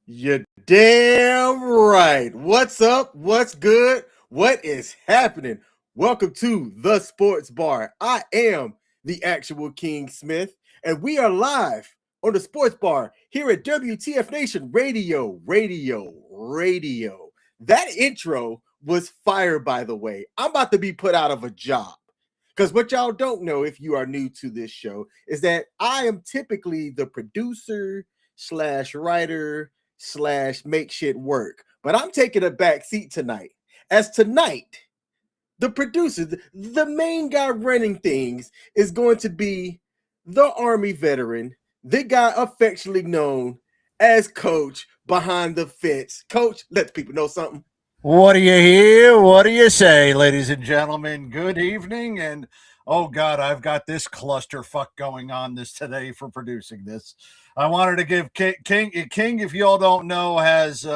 You're damn right. What's up? What's good? What is happening? Welcome to the Sports Bar. I am the actual King Smith, and we are live on the Sports Bar here at WTF Nation Radio. That intro was fire, by the way. I'm about to be put out of a job. Because what y'all don't know, if you are new to this show, is that I am typically the producer / writer / make shit work. But I'm taking a back seat tonight. As tonight, the producer, the main guy running things, is going to be the Army veteran, the guy affectionately known as Coach Behind the Fence. Coach, let the people know something. What do you hear? What do you say, ladies and gentlemen? Good evening, and oh God, I've got this clusterfuck going on this today for producing this. I wanted to give King, if y'all don't know, has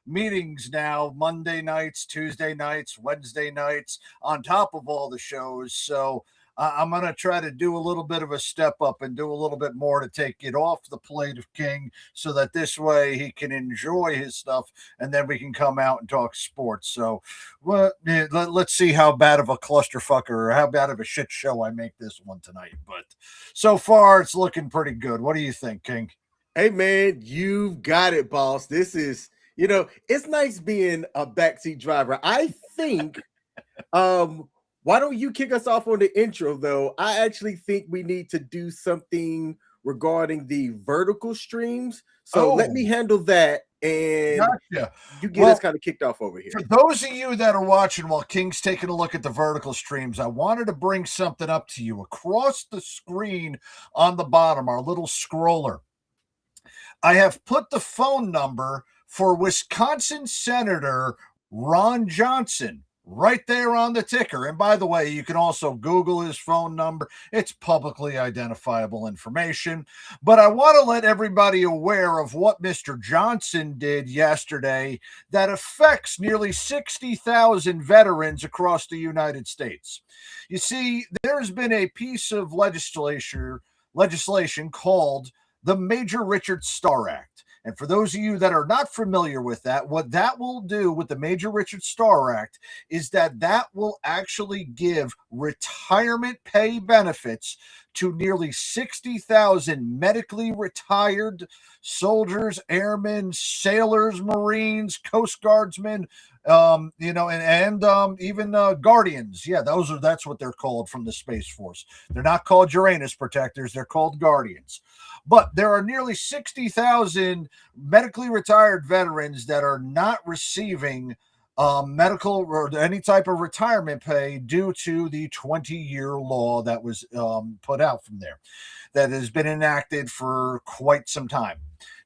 meetings now, Monday nights, Tuesday nights, Wednesday nights, on top of all the shows. So I'm going to try to do a little bit of a step up and do a little bit more to take it off the plate of King so that this way he can enjoy his stuff and then we can come out and talk sports. So let's see how bad of a clusterfucker or how bad of a shit show I make this one tonight. But so far, it's looking pretty good. What do you think, King? Hey, man, you've got it, boss. This is, it's nice being a backseat driver. I think why don't you kick us off on the intro, though? I actually think we need to do something regarding the vertical streams. So let me handle that, and gotcha. You get us kind of kicked off over here. For those of you that are watching while King's taking a look at the vertical streams, I wanted to bring something up to you. Across the screen on the bottom, our little scroller, I have put the phone number for Wisconsin Senator Ron Johnson right there on the ticker. And by the way, you can also Google his phone number. It's publicly identifiable information. But I want to let everybody aware of what Mr. Johnson did yesterday that affects nearly 60,000 veterans across the United States. You see, there's been a piece of legislation called the Major Richard Starr Act. And for those of you that are not familiar with that, what that will do with the Major Richard Starr Act is that will actually give retirement pay benefits to nearly 60,000 medically retired soldiers, airmen, sailors, Marines, Coast Guardsmen, and even Guardians. Yeah, that's what they're called from the Space Force. They're not called Uranus protectors. They're called Guardians. But there are nearly 60,000 medically retired veterans that are not receiving medical or any type of retirement pay due to the 20-year law that was put out from there that has been enacted for quite some time.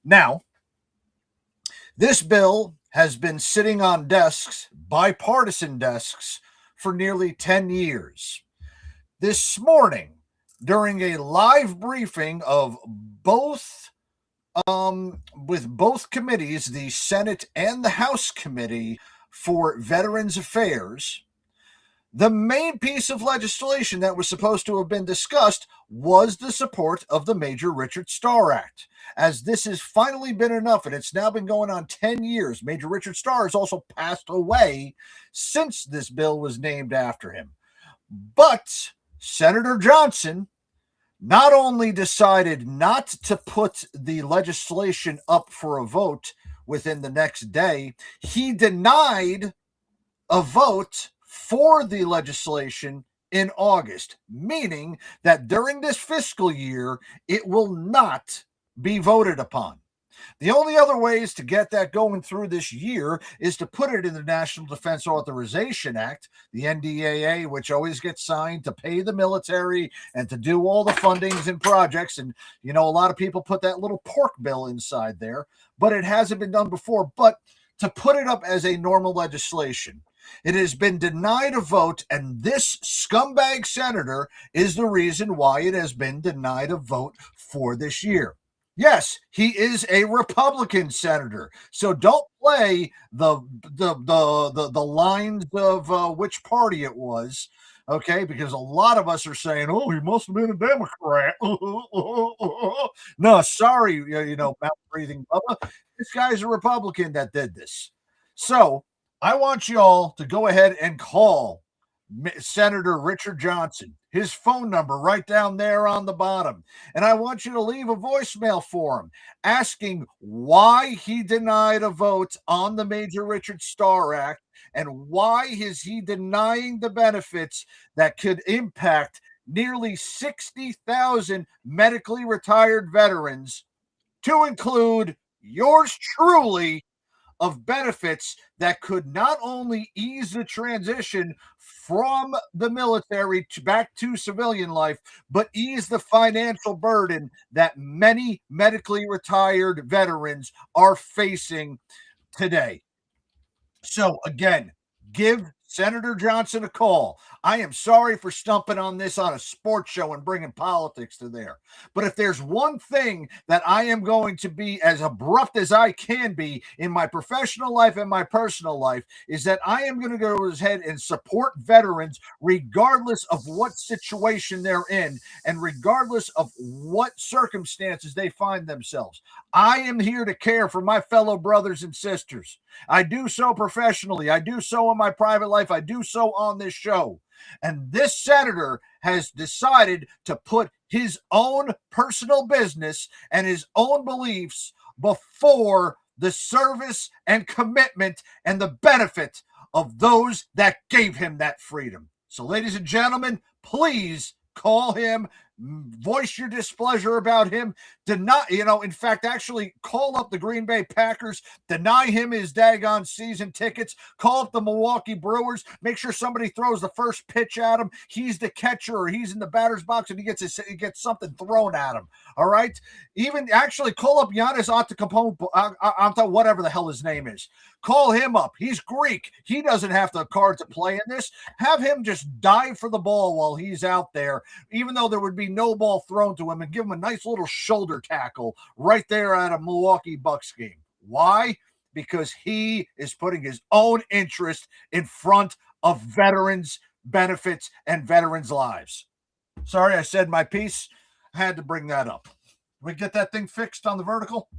Now, this bill has been sitting on desks, bipartisan desks, for nearly 10 years. This morning, during a live briefing of both with both committees, the Senate and the House Committee for Veterans Affairs, The main piece of legislation that was supposed to have been discussed was the support of the Major Richard Starr Act. As this has finally been enough, and it's now been going on 10 years, Major Richard Starr has also passed away since this bill was named after him. But Senator Johnson not only decided not to put the legislation up for a vote within the next day, he denied a vote for the legislation in August, meaning that during this fiscal year, it will not be voted upon. The only other ways to get that going through this year is to put it in the National Defense Authorization Act, the NDAA, which always gets signed to pay the military and to do all the fundings and projects. And, a lot of people put that little pork bill inside there, but it hasn't been done before. But to put it up as a normal legislation, it has been denied a vote, and this scumbag senator is the reason why it has been denied a vote for this year. Yes, he is a Republican senator, so don't play the lines of which party it was, okay? Because a lot of us are saying, "Oh, he must have been a Democrat." No, sorry, mouth breathing Bubba. This guy's a Republican that did this. So I want y'all to go ahead and call Senator Richard Johnson, his phone number right down there on the bottom. And I want you to leave a voicemail for him asking why he denied a vote on the Major Richard Starr Act and why is he denying the benefits that could impact nearly 60,000 medically retired veterans, to include yours truly, of benefits that could not only ease the transition from the military back to civilian life, but ease the financial burden that many medically retired veterans are facing today. So again, give Senator Johnson a call. I am sorry for stumping on this on a sports show and bringing politics to there. But if there's one thing that I am going to be as abrupt as I can be in my professional life and my personal life, is that I am going to go ahead and support veterans regardless of what situation they're in and regardless of what circumstances they find themselves. I am here to care for my fellow brothers and sisters. I do so professionally. I do so in my private life. I do so on this show. And this senator has decided to put his own personal business and his own beliefs before the service and commitment and the benefit of those that gave him that freedom. So, ladies and gentlemen, please call him, voice your displeasure about him, in fact, actually call up the Green Bay Packers, deny him his daggone season tickets, call up the Milwaukee Brewers, make sure somebody throws the first pitch at him, he's the catcher or he's in the batter's box and he gets something thrown at him, all right? Even actually call up Giannis Antetokounmpo, whatever the hell his name is. Call him up. He's Greek. He doesn't have the card to play in this. Have him just dive for the ball while he's out there, even though there would be no ball thrown to him, and give him a nice little shoulder tackle right there at a Milwaukee Bucks game. Why? Because he is putting his own interest in front of veterans' benefits and veterans' lives. Sorry, I said my piece. I had to bring that up. Did we get that thing fixed on the vertical?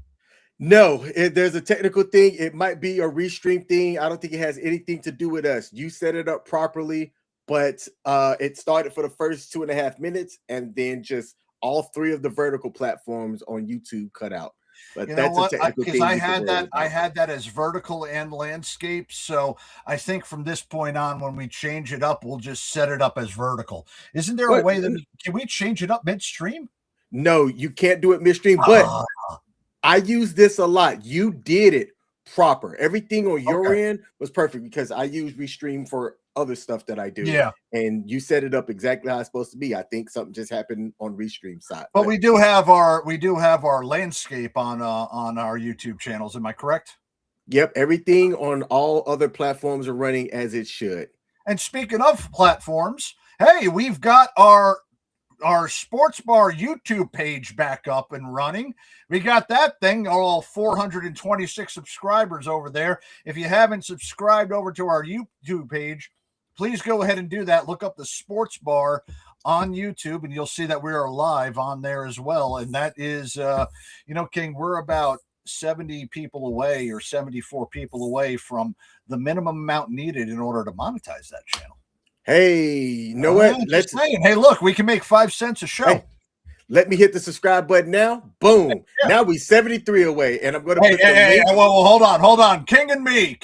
No, there's a technical thing. It might be a restream thing. I don't think it has anything to do with us. You set it up properly, but it started for the first 2.5 minutes, and then just all three of the vertical platforms on YouTube cut out. But that's a technical thing. I had that as vertical and landscape. So I think from this point on, when we change it up, we'll just set it up as vertical. Isn't there a way that can we change it up midstream? No, you can't do it midstream, but I use this a lot. You did it proper. Everything on your end was perfect because I use Restream for other stuff that I do. Yeah. And you set it up exactly how it's supposed to be. I think something just happened on Restream side. But we do have our landscape on our YouTube channels. Am I correct? Yep. Everything on all other platforms are running as it should. And speaking of platforms, hey, we've got our sports bar YouTube page back up and running. We got that thing, all 426 subscribers over there. If you haven't subscribed over to our YouTube page, please go ahead and do that. Look up the Sports Bar on YouTube, and you'll see that we are live on there as well. And that is, King, we're about 70 people away or 74 people away from the minimum amount needed in order to monetize that channel. Hey, you know what? Hey, look, we can make 5 cents a show. Hey, let me hit the subscribe button now. Boom. Yeah. Now we 73 away, and I'm going to put the link. Well, hold on. King and me.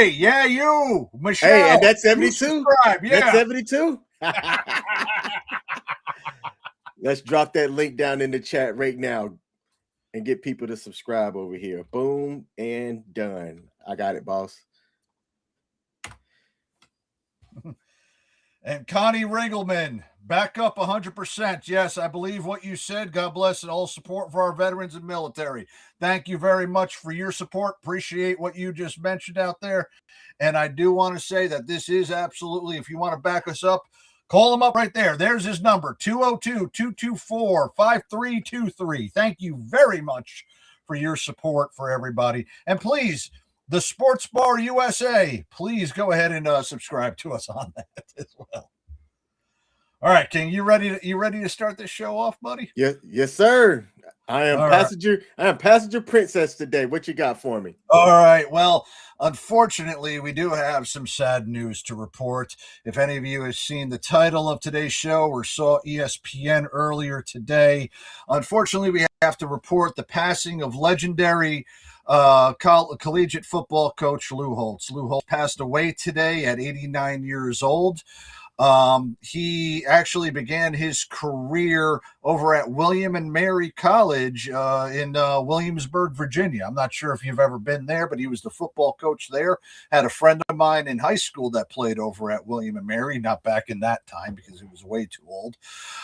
Yeah, you, Michelle. Hey, and that's 72. Yeah. That's 72. Let's drop that link down in the chat right now and get people to subscribe over here. Boom and done. I got it, boss. And Connie Ringelman, back up 100%. Yes, I believe what you said. God bless and all support for our veterans and military. Thank you very much for your support. Appreciate what you just mentioned out there. And I do want to say that this is absolutely, if you want to back us up, call him up right there. There's his number, 202-224-5323. Thank you very much for your support for everybody. And please, the Sports Bar USA, please go ahead and subscribe to us on that as well. All right, King, you ready to start this show off, buddy? Yes, sir. I am passenger princess today. What you got for me? All right. Well, unfortunately, we do have some sad news to report. If any of you have seen the title of today's show or saw ESPN earlier today, unfortunately, we have to report the passing of legendary collegiate football coach Lou Holtz. Lou Holtz passed away today at 89 years old. He actually began his career over at William and Mary College in Williamsburg, Virginia. I'm not sure if you've ever been there, but he was the football coach there. Had a friend of mine in high school that played over at William and Mary, not back in that time because he was way too old.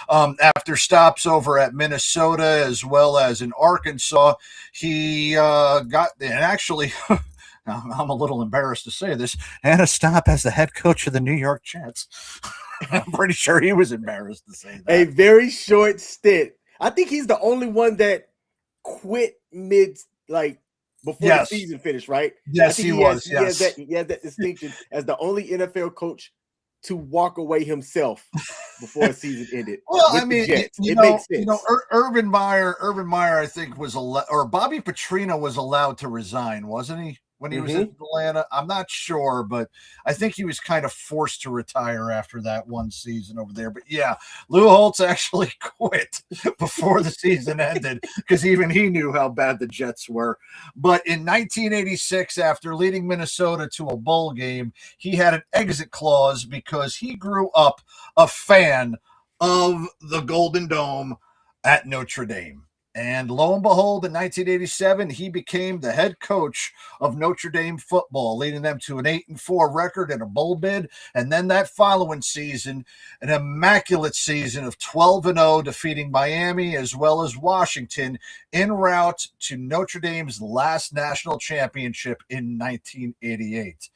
After stops over at Minnesota as well as in Arkansas, he actually I'm a little embarrassed to say this, and a stop as the head coach of the New York Jets. I'm pretty sure he was embarrassed to say that. A very short stint. I think he's the only one that quit before the season finished, right? Yes, he was. He has that distinction as the only NFL coach to walk away himself before a season ended. Well, I mean, it makes sense. Urban Meyer, I think or Bobby Petrino was allowed to resign, wasn't he? When he was in Atlanta, I'm not sure, but I think he was kind of forced to retire after that one season over there. But yeah, Lou Holtz actually quit before the season ended because even he knew how bad the Jets were. But in 1986, after leading Minnesota to a bowl game, he had an exit clause because he grew up a fan of the Golden Dome at Notre Dame. And lo and behold, in 1987, he became the head coach of Notre Dame football, leading them to an 8-4 record and a bowl bid. And then that following season, an immaculate season of 12-0, defeating Miami as well as Washington en route to Notre Dame's last national championship in 1988.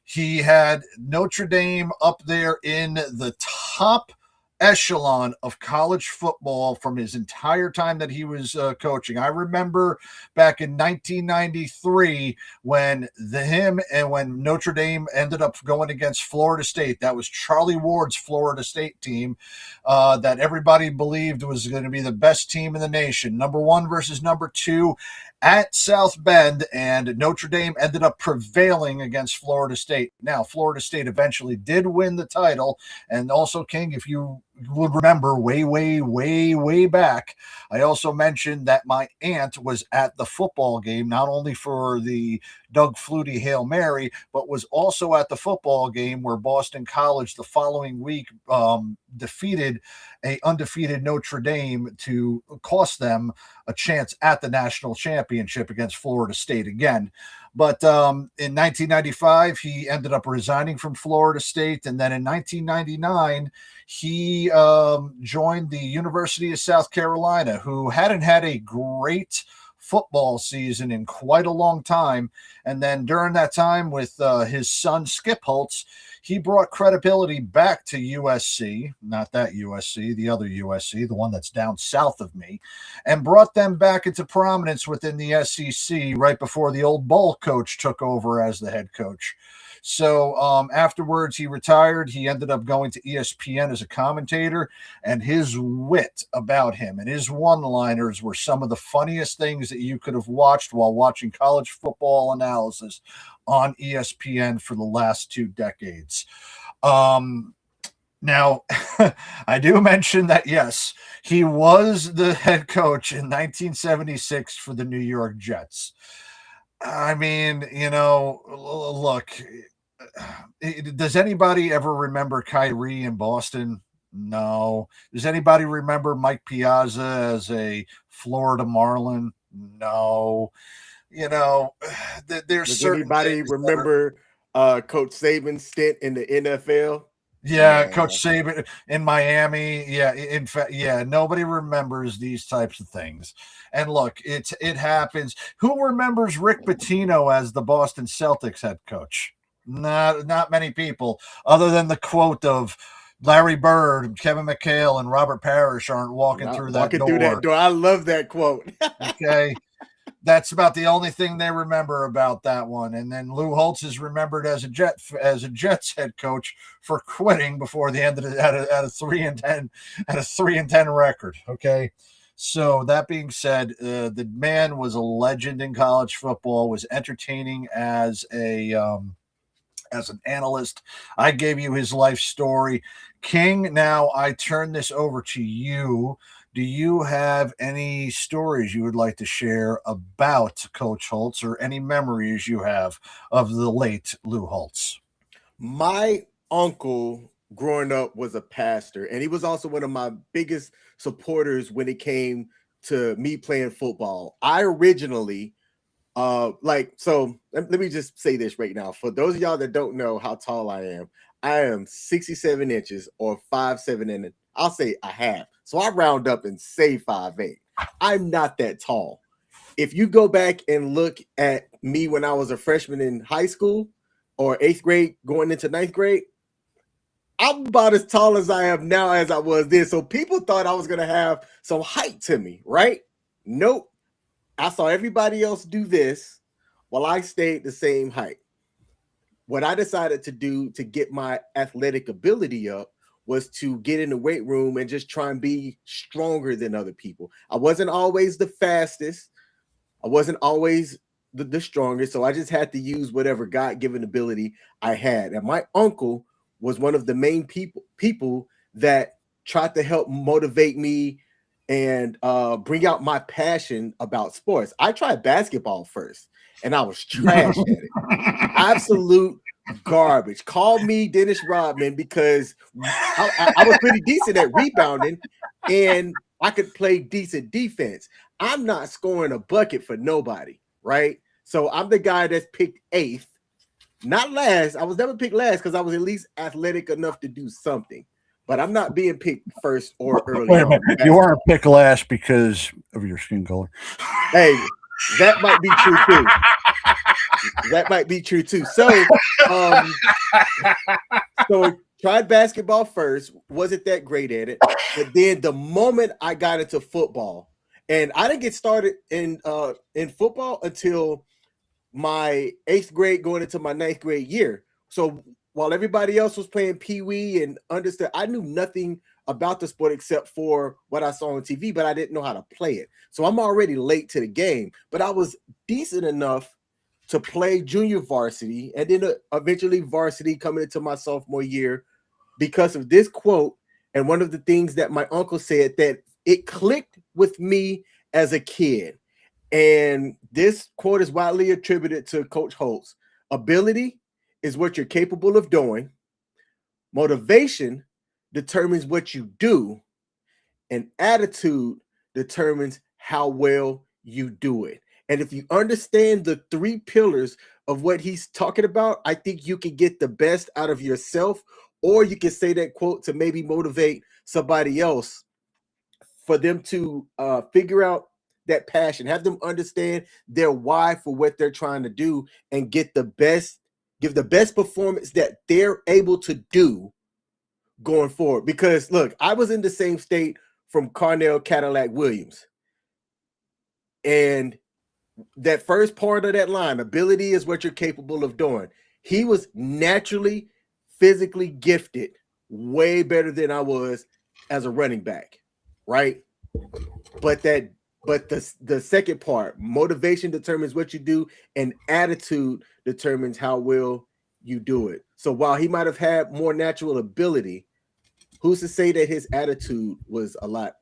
He had Notre Dame up there in the top echelon of college football from his entire time that he was coaching. I remember back in 1993 when Notre Dame ended up going against Florida State. That was Charlie Ward's Florida State team that everybody believed was going to be the best team in the nation. Number 1 versus number 2 at South Bend, and Notre Dame ended up prevailing against Florida State. Now, Florida State eventually did win the title, and also, King, if you would remember way back, I also mentioned that my aunt was at the football game, not only for the Doug Flutie Hail Mary, but was also at the football game where Boston College the following week defeated a undefeated Notre Dame to cost them a chance at the national championship against Florida State again. But in 1995, he ended up resigning from Florida State. And then in 1999, he joined the University of South Carolina, who hadn't had a great football season in quite a long time. And then during that time with his son, Skip Holtz, he brought credibility back to USC, not that USC, the other USC, the one that's down south of me, and brought them back into prominence within the SEC right before the old Bowl coach took over as the head coach. So afterwards, he retired. He ended up going to ESPN as a commentator, and his wit about him and his one-liners were some of the funniest things that you could have watched while watching college football analysis on ESPN for the last 2 decades. Now, I do mention that, yes, he was the head coach in 1976 for the New York Jets. I mean, look, does anybody ever remember Kyrie in Boston? No. Does anybody remember Mike Piazza as a Florida Marlin? No. There's Does certain anybody things remember Coach Saban's stint in the NFL? Yeah, Nah. Coach Saban in Miami. Yeah, in fact, yeah, nobody remembers these types of things. And look, it happens. Who remembers Rick Pitino as the Boston Celtics head coach? Not many people, other than the quote of Larry Bird, Kevin McHale, and Robert Parrish aren't walking through that Walking through that door. door. I love that quote. Okay. That's about the only thing they remember about that one. And then Lou Holtz is remembered as a Jets head coach for quitting before the end of the at a 3-10 record. Okay. So that being said, the man was a legend in college football, was entertaining as an analyst. I gave you his life story. King, now I turn this over to you. Do you have any stories you would like to share about Coach Holtz or any memories you have of the late Lou Holtz? My uncle growing up was a pastor, and he was also one of my biggest supporters when it came to me playing football. I originally let me just say this right now. For those of y'all that don't know how tall I am 67 inches or 5'7", and I'll say a half. So I round up and say 5'8". I'm not that tall. If you go back and look at me when I was a freshman in high school or 8th grade going into 9th grade, I'm about as tall as I am now as I was then. So people thought I was going to have some height to me, right? Nope. I saw everybody else do this while I stayed the same height. What I decided to do to get my athletic ability up was to get in the weight room and just try and be stronger than other people. I wasn't always the fastest. I wasn't always the strongest. So I just had to use whatever God-given ability I had. And my uncle was one of the main people that tried to help motivate me and bring out my passion about sports. I tried basketball first, and I was trash at it. Absolute garbage. Call me Dennis Rodman because I was pretty decent at rebounding, and I could play decent defense. I'm not scoring a bucket for nobody, right? So I'm the guy that's picked 8th, not last. I was never picked last because I was at least athletic enough to do something. But I'm not being picked first or early. Wait a minute. You aren't picked last because of your skin color. Hey, that might be true too. That might be true too. So tried basketball first, wasn't that great at it. But then the moment I got into football, and I didn't get started in football until my 8th grade going into my 9th grade year. So while everybody else was playing Pee-wee and understood, I knew nothing about the sport except for what I saw on TV, but I didn't know how to play it. So I'm already late to the game, but I was decent enough to play junior varsity and then eventually varsity coming into my sophomore year because of this quote. And one of the things that my uncle said that it clicked with me as a kid. And this quote is widely attributed to Coach Holtz. Ability is what you're capable of doing. Motivation determines what you do. And attitude determines how well you do it. And if you understand the 3 pillars of what he's talking about, I think you can get the best out of yourself, or you can say that quote to maybe motivate somebody else for them to figure out that passion, have them understand their why for what they're trying to do, and give the best performance that they're able to do going forward. Because look, I was in the same state from Carnell Cadillac Williams. And that first part of that line, ability is what you're capable of doing. He was naturally physically gifted way better than I was as a running back, right? But the second part, motivation determines what you do, and attitude determines how well you do it. So while he might have had more natural ability, who's to say that his attitude was a lot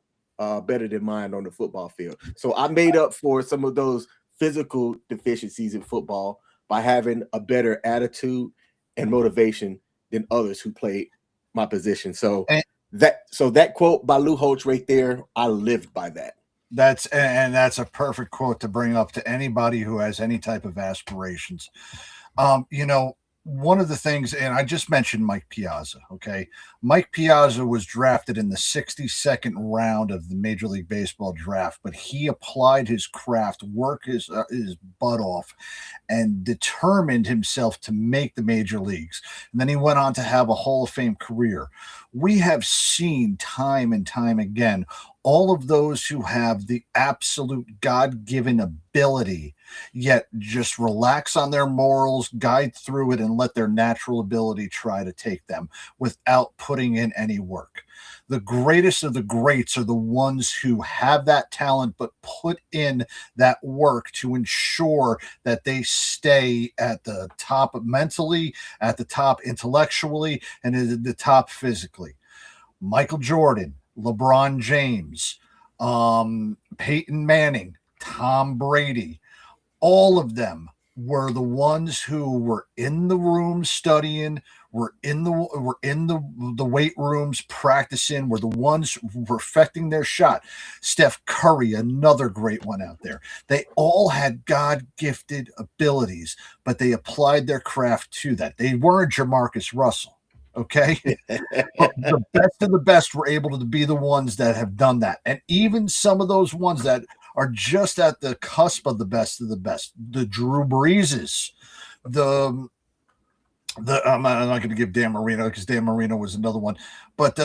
better than mine on the football field? So I made up for some of those physical deficiencies in football by having a better attitude and motivation than others who played my position. So that quote by Lou Holtz right there, I lived by that. That's a perfect quote to bring up to anybody who has any type of aspirations. One of the things, and I just mentioned Mike Piazza, okay? Mike Piazza was drafted in the 62nd round of the Major League Baseball draft, but he applied his craft, worked his butt off, and determined himself to make the major leagues. And then he went on to have a Hall of Fame career. We have seen time and time again all of those who have the absolute God-given ability, yet just relax on their morals, guide through it, and let their natural ability try to take them without putting in any work. The greatest of the greats are the ones who have that talent but put in that work to ensure that they stay at the top mentally, at the top intellectually, and at the top physically. Michael Jordan, LeBron James, Peyton Manning, Tom Brady, all of them were the ones who were in the room studying, were in the weight rooms practicing, were the ones perfecting their shot. Steph Curry, another great one out there. They all had God-gifted abilities, but they applied their craft to that. They weren't Jamarcus Russell. Okay. But the best of the best were able to be the ones that have done that. And even some of those ones that are just at the cusp of the best, the Drew Breeses, I'm not going to give Dan Marino because Dan Marino was another one. But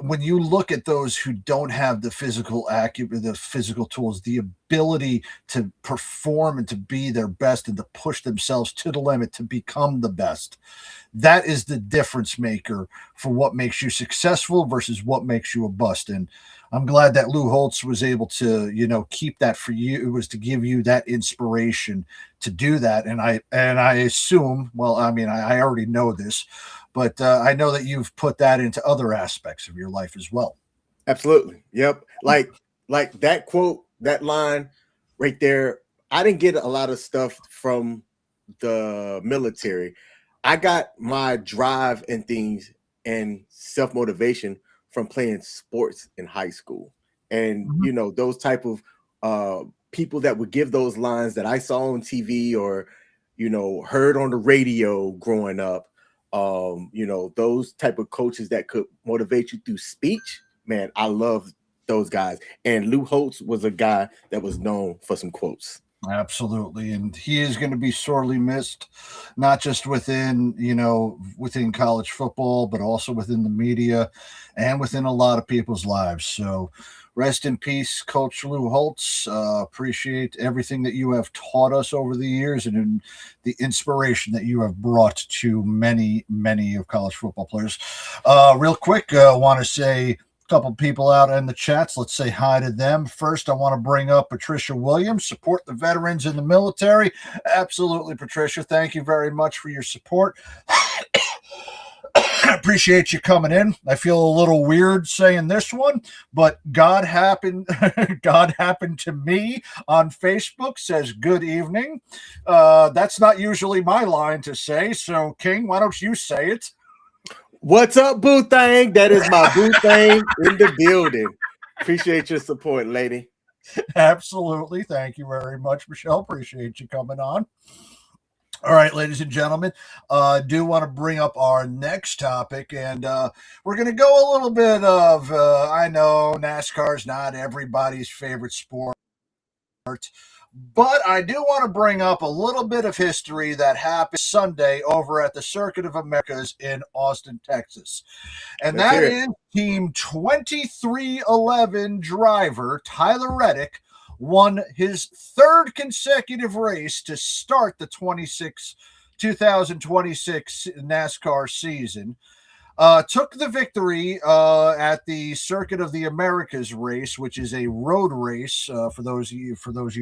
when you look at those who don't have the physical acumen, the physical tools, the ability to perform and to be their best and to push themselves to the limit to become the best, that is the difference maker for what makes you successful versus what makes you a bust. And I'm glad that Lou Holtz was able to, keep that for you. It was to give you that inspiration to do that. And I assume, well, I mean, I already know this, but I know that you've put that into other aspects of your life as well. Absolutely. Yep. Like that quote, that line right there. I didn't get a lot of stuff from the military. I got my drive and things and self-motivation from playing sports in high school. And, those type of people that would give those lines that I saw on TV or, heard on the radio growing up, those type of coaches that could motivate you through speech, man, I love those guys. And Lou Holtz was a guy that was known for some quotes. Absolutely. And he is going to be sorely missed, not just within college football, but also within the media and within a lot of people's lives. So rest in peace, Coach Lou Holtz. Appreciate everything that you have taught us over the years and the inspiration that you have brought to many, many of college football players. Real quick, I want to say, couple people out in the chats. Let's say hi to them. First, I want to bring up Patricia Williams. Support the veterans in the military. Absolutely, Patricia. Thank you very much for your support. Appreciate you coming in. I feel a little weird saying this one, but God happened to me on Facebook, says good evening. That's not usually my line to say. So King, why don't you say it? What's up, Boo Thang? That is my Boo Thang in the building. Appreciate your support, lady. Absolutely. Thank you very much, Michelle. Appreciate you coming on. All right, ladies and gentlemen, do want to bring up our next topic, and we're going to go a little bit of, I know NASCAR is not everybody's favorite sport, but I do want to bring up a little bit of history that happened Sunday over at the Circuit of Americas in Austin, Texas. And that is Team 2311 driver Tyler Reddick won his third consecutive race to start the 26 2026 NASCAR season. Took the victory at the Circuit of the Americas race, which is a road race. For those of you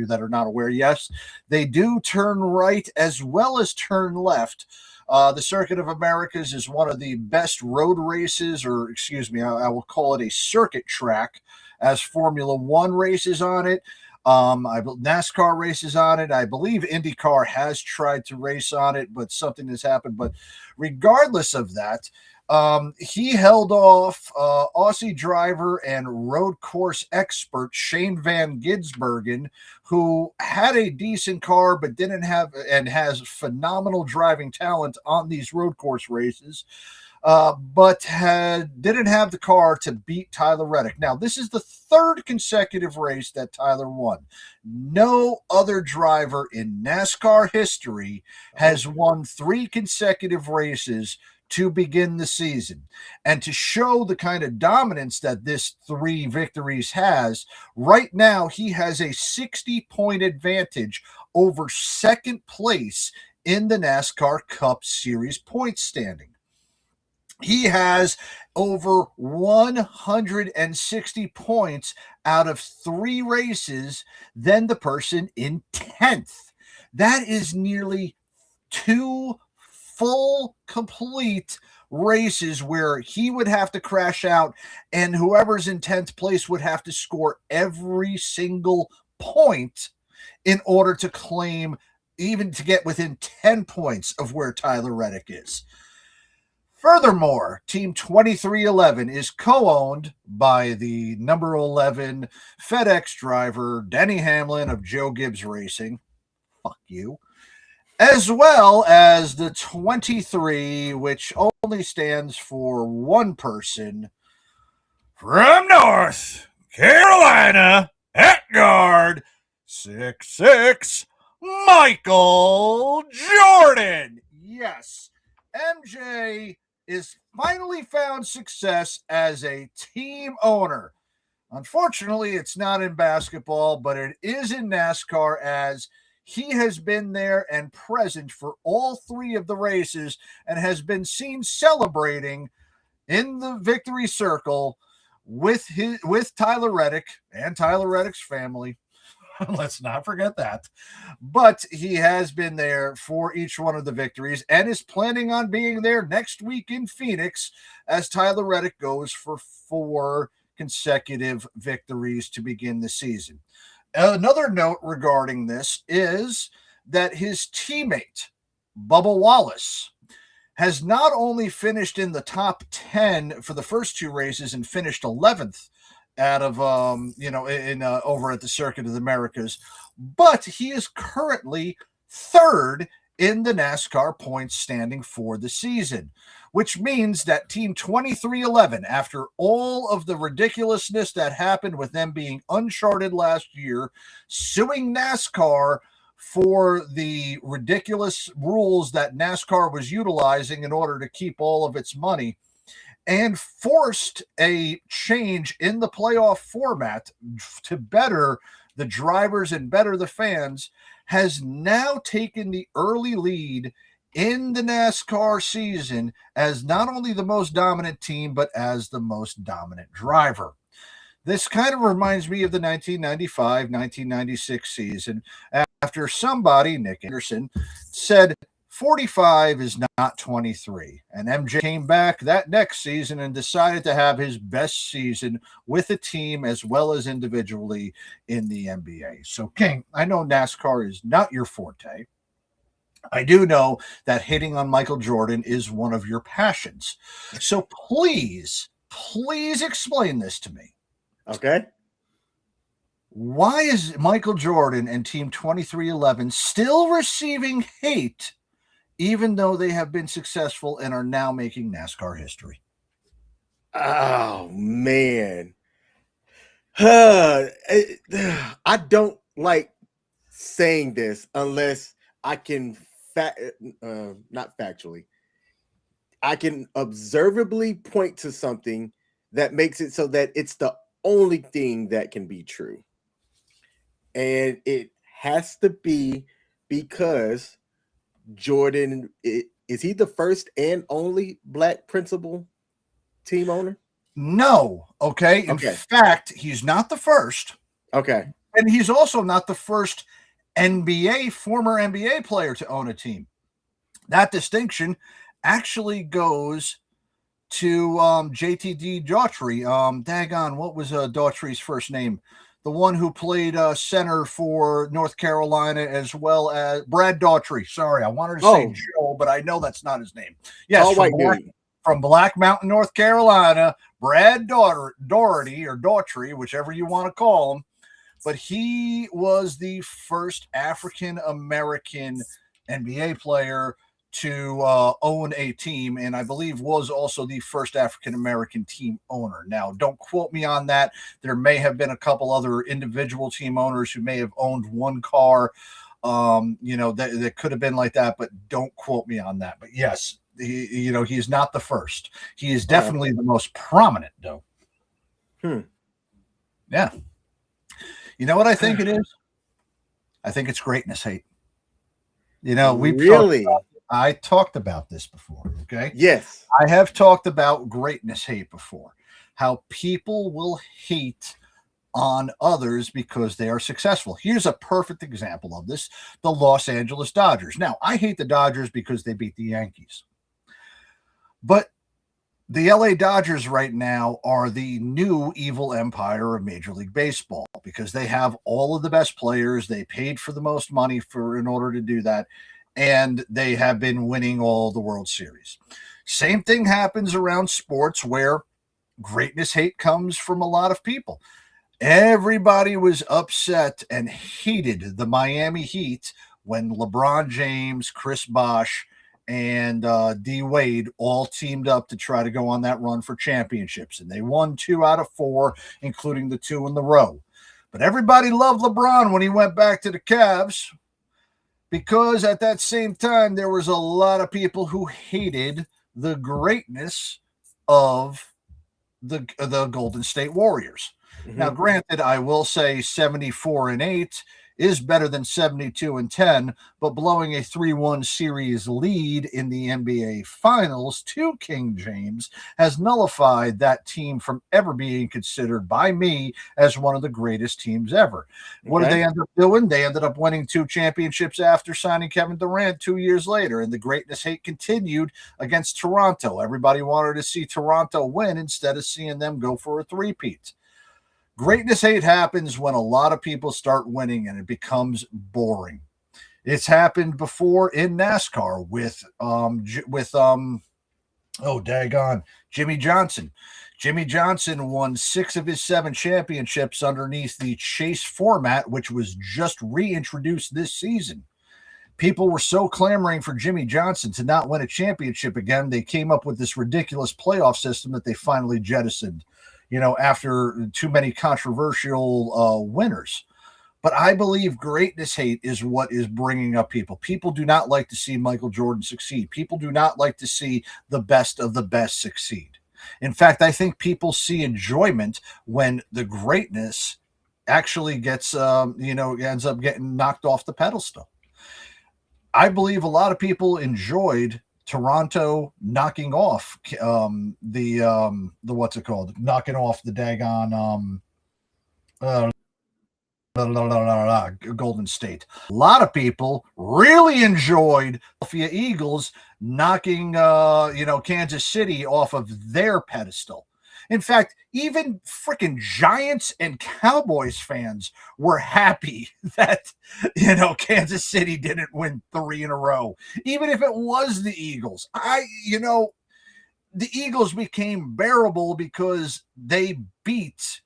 that are not aware, yes, they do turn right as well as turn left. The Circuit of Americas is one of the best road races, or excuse me, I will call it a circuit track, as Formula One races on it. NASCAR races on it. I believe IndyCar has tried to race on it, but something has happened. But regardless of that, he held off Aussie driver and road course expert Shane Van Gisbergen, who had a decent car but didn't have and has phenomenal driving talent on these road course races. But didn't have the car to beat Tyler Reddick. Now, this is the third consecutive race that Tyler won. No other driver in NASCAR history has won 3 consecutive races to begin the season. And to show the kind of dominance that this 3 victories has, right now he has a 60-point advantage over second place in the NASCAR Cup Series point standing. He has over 160 points out of 3 races than the person in 10th. That is nearly 2 full, complete races where he would have to crash out and whoever's in 10th place would have to score every single point in order to claim, even to get within 10 points of where Tyler Reddick is. Furthermore, Team 2311 is co-owned by the number 11 FedEx driver, Denny Hamlin of Joe Gibbs Racing. Fuck you. As well as the 23, which only stands for one person from North Carolina at guard, 6'6", Michael Jordan. Yes, MJ is finally found success as a team owner. Unfortunately, it's not in basketball, but it is in NASCAR, as he has been there and present for all 3 of the races and has been seen celebrating in the victory circle with Tyler Reddick and Tyler Reddick's family. Let's not forget that. But he has been there for each one of the victories and is planning on being there next week in Phoenix as Tyler Reddick goes for 4 consecutive victories to begin the season. Another note regarding this is that his teammate, Bubba Wallace, has not only finished in the top 10 for the first 2 races and finished 11th out of over at the Circuit of the Americas, but he is currently 3rd in the NASCAR points standing for the season, which means that Team 2311, after all of the ridiculousness that happened with them being uncharted last year, suing NASCAR for the ridiculous rules that NASCAR was utilizing in order to keep all of its money, and forced a change in the playoff format to better the drivers and better the fans, has now taken the early lead in the NASCAR season as not only the most dominant team, but as the most dominant driver. This kind of reminds me of the 1995-1996 season, after somebody, Nick Anderson, said 45 is not 23. And MJ came back that next season and decided to have his best season with a team as well as individually in the NBA. So, King, I know NASCAR is not your forte. I do know that hitting on Michael Jordan is one of your passions. So please explain this to me. Okay. Why is Michael Jordan and Team 2311 still receiving hate, even though they have been successful and are now making NASCAR history? Oh, man. I don't like saying this unless I can not factually. I can observably point to something that makes it so that it's the only thing that can be true. And it has to be because Jordan, is he the first and only Black principal team owner? No. Okay. In fact, he's not the first. Okay. And he's also not the first former NBA player to own a team. That distinction actually goes to JTD Daughtry. Daggone, what was Daughtry's first name? The one who played center for North Carolina, as well as Brad Daughtry. Sorry, I wanted to say Joe, but I know that's not his name. Yes, from Black Mountain, North Carolina, Brad Daugherty or Daughtry, whichever you want to call him. But he was the first African-American NBA player to own a team, and I believe was also the first African-American team owner. Now, don't quote me on that. There may have been a couple other individual team owners who may have owned one car, that could have been like that, but don't quote me on that. But yes, he is not the first. He is definitely the most prominent, though. Yeah. You know what I think it is? I think it's greatness hate. I talked about this before, okay? Yes. I have talked about greatness hate before. How people will hate on others because they are successful. Here's a perfect example of this: the Los Angeles Dodgers. Now, I hate the Dodgers because they beat the Yankees. But the LA Dodgers right now are the new evil empire of Major League Baseball because they have all of the best players. They paid for the most money in order to do that, and they have been winning all the World Series. Same thing happens around sports where greatness hate comes from a lot of people. Everybody was upset and hated the Miami Heat when LeBron James, Chris Bosh, and D. Wade all teamed up to try to go on that run for championships. And they won 2 out of 4, including the 2 in the row. But everybody loved LeBron when he went back to the Cavs because at that same time, there was a lot of people who hated the greatness of the Golden State Warriors. Mm-hmm. Now, granted, I will say 74-8 is better than 72-10, but blowing a 3-1 series lead in the NBA Finals to King James has nullified that team from ever being considered by me as one of the greatest teams ever. Okay. What did they end up doing? They ended up winning 2 championships after signing Kevin Durant 2 years later, and the greatness hate continued against Toronto. Everybody wanted to see Toronto win instead of seeing them go for a three-peat. Greatness hate happens when a lot of people start winning and it becomes boring. It's happened before in NASCAR with Jimmy Johnson. Jimmy Johnson won 6 of his 7 championships underneath the chase format, which was just reintroduced this season. People were so clamoring for Jimmy Johnson to not win a championship again, they came up with this ridiculous playoff system that they finally jettisoned, after too many controversial winners. But I believe greatness hate is what is bringing up people. People do not like to see Michael Jordan succeed. People do not like to see the best of the best succeed. In fact, I think people see enjoyment when the greatness actually gets, ends up getting knocked off the pedestal. I believe a lot of people enjoyed Toronto knocking off knocking off the daggone Golden State. A lot of people really enjoyed Philadelphia Eagles knocking Kansas City off of their pedestal. In fact, even freaking Giants and Cowboys fans were happy that, Kansas City didn't win 3 in a row, even if it was the Eagles. The Eagles became bearable because they beat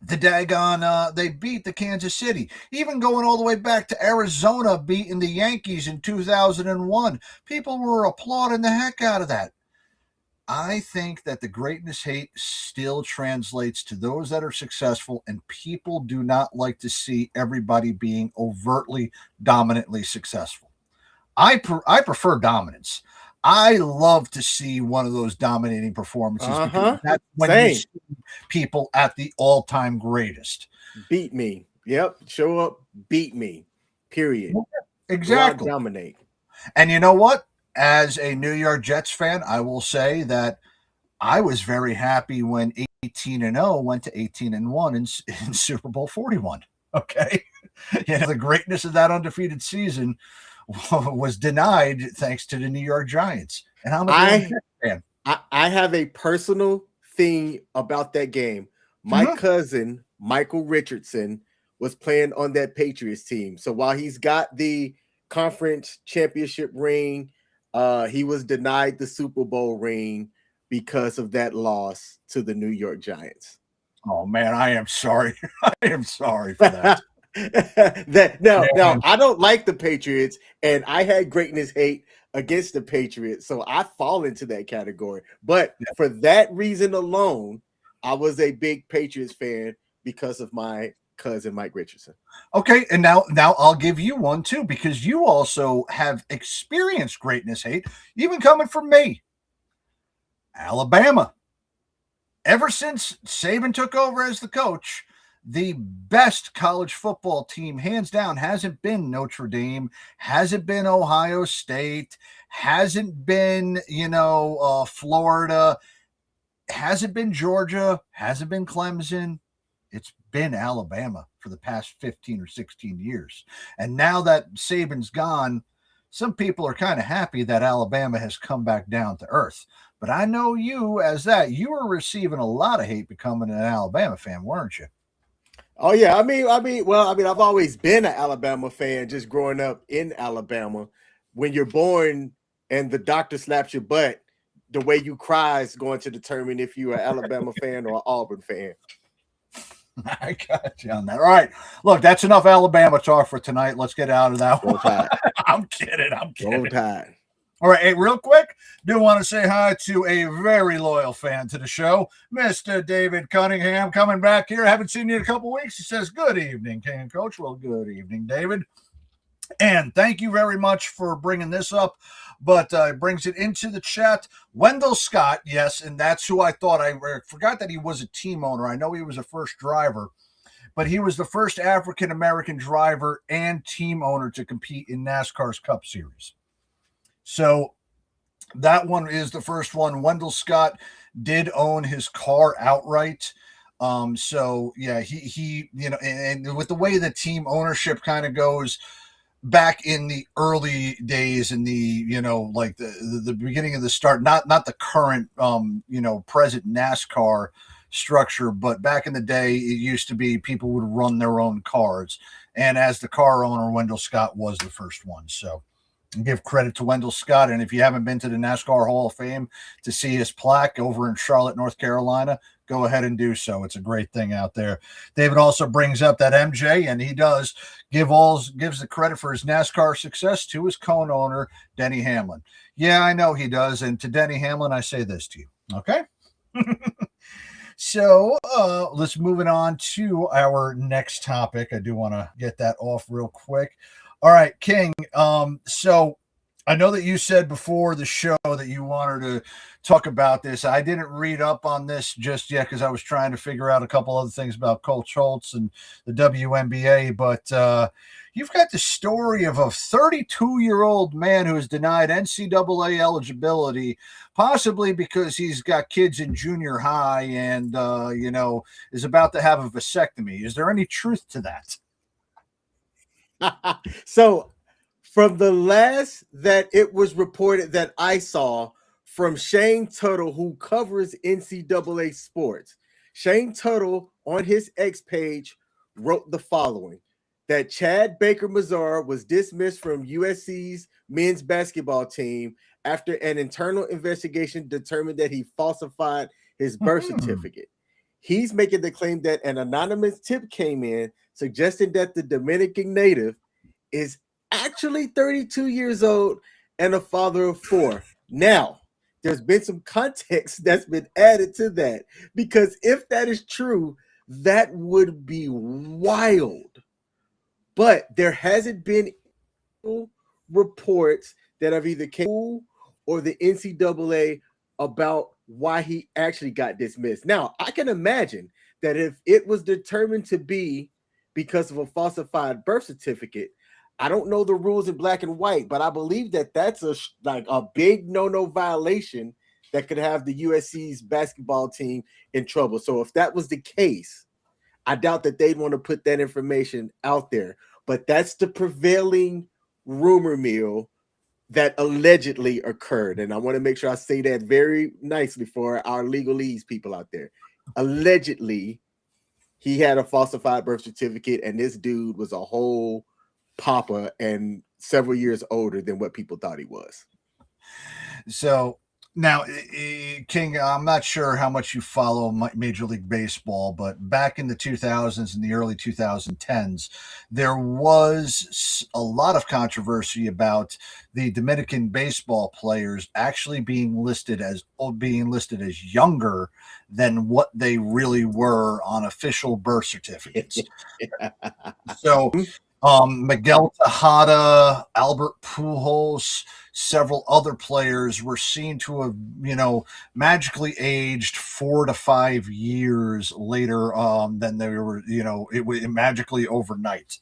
the Kansas City. Even going all the way back to Arizona beating the Yankees in 2001, people were applauding the heck out of that. I think that the greatness hate still translates to those that are successful, and people do not like to see everybody being overtly, dominantly successful. I prefer dominance. I love to see one of those dominating performances because that's when you see people at the all-time greatest. Beat me. Yep. Show up, beat me. Period. Exactly. Dominate. And you know what? As a New York Jets fan, I will say that I was very happy when 18-0 went to 18-1 in Super Bowl 41. Okay. The greatness of that undefeated season was denied thanks to the New York Giants. And I'm a damn Jets fan. I have a personal thing about that game. My cousin, Michael Richardson, was playing on that Patriots team. So while he's got the conference championship ring, he was denied the Super Bowl ring because of that loss to the New York Giants. Oh man, I am sorry. I am sorry for that. Now, I don't like the Patriots, and I had greatness hate against the Patriots, so I fall into that category. But for that reason alone, I was a big Patriots fan because of my cousin Mike Richardson. Okay, and now I'll give you one too, because you also have experienced greatness hate, even coming from me. Alabama. Ever since Saban took over as the coach, the best college football team, hands down, hasn't been Notre Dame, hasn't been Ohio State, hasn't been, Florida, hasn't been Georgia, hasn't been Clemson. It's been Alabama for the past 15 or 16 years. And now that Saban's gone, some people are kind of happy that Alabama has come back down to earth. But I know you were receiving a lot of hate becoming an Alabama fan, weren't you? Oh yeah, I mean, I've always been an Alabama fan, just growing up in Alabama. When you're born and the doctor slaps your butt, the way you cry is going to determine if you're an Alabama fan or an Auburn fan. I got you on that. All right, look, that's enough Alabama talk for tonight. Let's get out of that one. I'm kidding. Go Tide. All right, hey, real quick, do want to say hi to a very loyal fan to the show, Mr. David Cunningham, coming back here. I haven't seen you in a couple weeks. He says, good evening, King Coach. Well, good evening, David. And thank you very much for bringing this up, but brings it into the chat. Wendell Scott, yes, and that's who I thought. I forgot that he was a team owner. I know he was a first driver, but he was the first African-American driver and team owner to compete in NASCAR's Cup Series. So that one is the first one. Wendell Scott did own his car outright. So yeah, he and with the way the team ownership kind of goes back in the early days, in the like the beginning of the start, not the current present NASCAR structure, but back in the day, it used to be people would run their own cars, and as the car owner, Wendell Scott was the first one. So give credit to Wendell Scott. And if you haven't been to the NASCAR Hall of Fame to see his plaque over in Charlotte, North Carolina, go ahead and do so. It's a great thing out there. David also brings up that MJ, and he does gives the credit for his NASCAR success to his co-owner, Denny Hamlin. Yeah, I know he does. And to Denny Hamlin, I say this to you. Okay. So let's move it on to our next topic. I do want to get that off real quick. All right, King. So I know that you said before the show that you wanted to talk about this. I didn't read up on this just yet because I was trying to figure out a couple other things about Coach Holtz and the WNBA. But you've got the story of a 32-year-old man who is denied NCAA eligibility, possibly because he's got kids in junior high and, is about to have a vasectomy. Is there any truth to that? So from the last that it was reported that I saw from Shane Tuttle, who covers NCAA sports, Shane Tuttle on his X page wrote the following: that Chad Baker-Mazar was dismissed from USC's men's basketball team after an internal investigation determined that he falsified his birth certificate. He's making the claim that an anonymous tip came in suggesting that the Dominican native is actually 32 years old and a father of 4. Now, there's been some context that's been added to that, because if that is true, that would be wild. But there hasn't been reports that have either came or the NCAA about why he actually got dismissed. Now, I can imagine that if it was determined to be because of a falsified birth certificate, I don't know the rules in black and white, but I believe that that's like a big no violation that could have the USC's basketball team in trouble. So if that was the case, I doubt that they'd want to put that information out there. But that's the prevailing rumor mill that allegedly occurred. And I want to make sure I say that very nicely for our legalese people out there. Allegedly, he had a falsified birth certificate, and this dude was a whole papa and several years older than what people thought he was. So now, King, I'm not sure how much you follow Major League Baseball, but back in the 2000s and the early 2010s, there was a lot of controversy about the Dominican baseball players actually being listed as younger than what they really were on official birth certificates. So Miguel Tejada, Albert Pujols, several other players were seen to have, magically aged 4 to 5 years later than they were, it was magically overnight.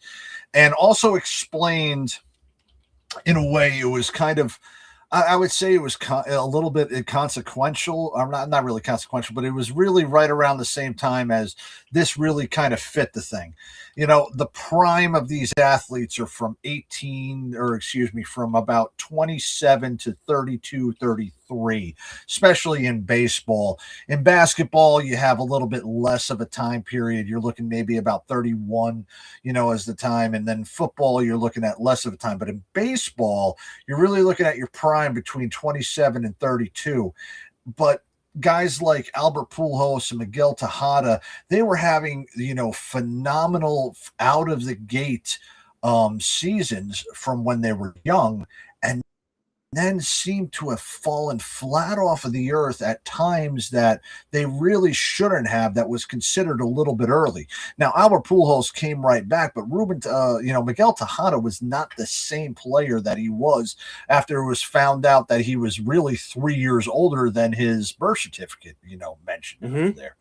And also explained in a way it was kind of, I would say it was a little bit inconsequential, or not really consequential, but it was really right around the same time as this really kind of fit the thing. The prime of these athletes are from from about 27 to 32, 33, especially in baseball. In basketball, you have a little bit less of a time period. You're looking maybe about 31, as the time. And then football, you're looking at less of a time. But in baseball, you're really looking at your prime between 27 and 32. But guys like Albert Pujols and Miguel Tejada, they were having, phenomenal out of the gate seasons from when they were young, and then seemed to have fallen flat off of the earth at times that they really shouldn't have. That was considered a little bit early. Now, Albert Pujols came right back, but Miguel Tejada was not the same player that he was after it was found out that he was really 3 years older than his birth certificate, mentioned there.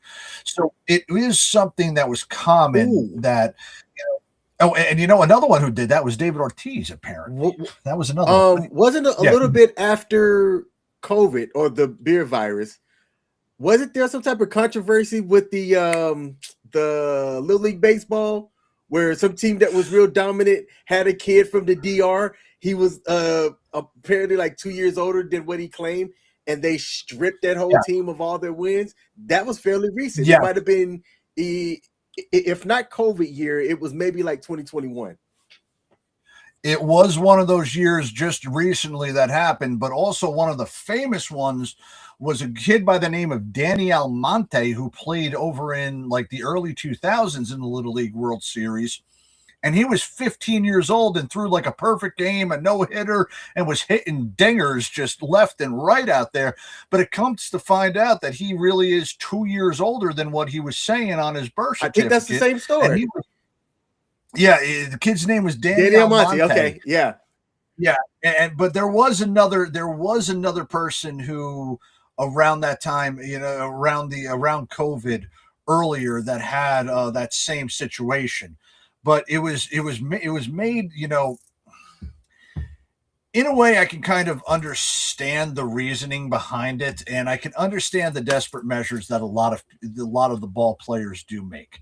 So it is something that was common that, Oh, and another one who did that was David Ortiz, apparently. That was another one. Right? Wasn't a little bit after COVID or the beer virus, wasn't there some type of controversy with the Little League Baseball where some team that was real dominant had a kid from the DR? He was apparently like 2 years older than what he claimed, and they stripped that whole team of all their wins. That was fairly recent. It might have been if not COVID year, it was maybe like 2021. It was one of those years just recently that happened, but also one of the famous ones was a kid by the name of Danny Almonte, who played over in like the early 2000s in the Little League World Series. And he was 15 years old and threw like a perfect game, a no-hitter, and was hitting dingers just left and right out there. But it comes to find out that he really is 2 years older than what he was saying on his birth certificate. I think that's the same story. The kid's name was Danny Almonte. Okay, yeah. But there was another person who around that time, around COVID earlier, that had that same situation. But it was made, in a way I can kind of understand the reasoning behind it, and I can understand the desperate measures that a lot of the ball players do make.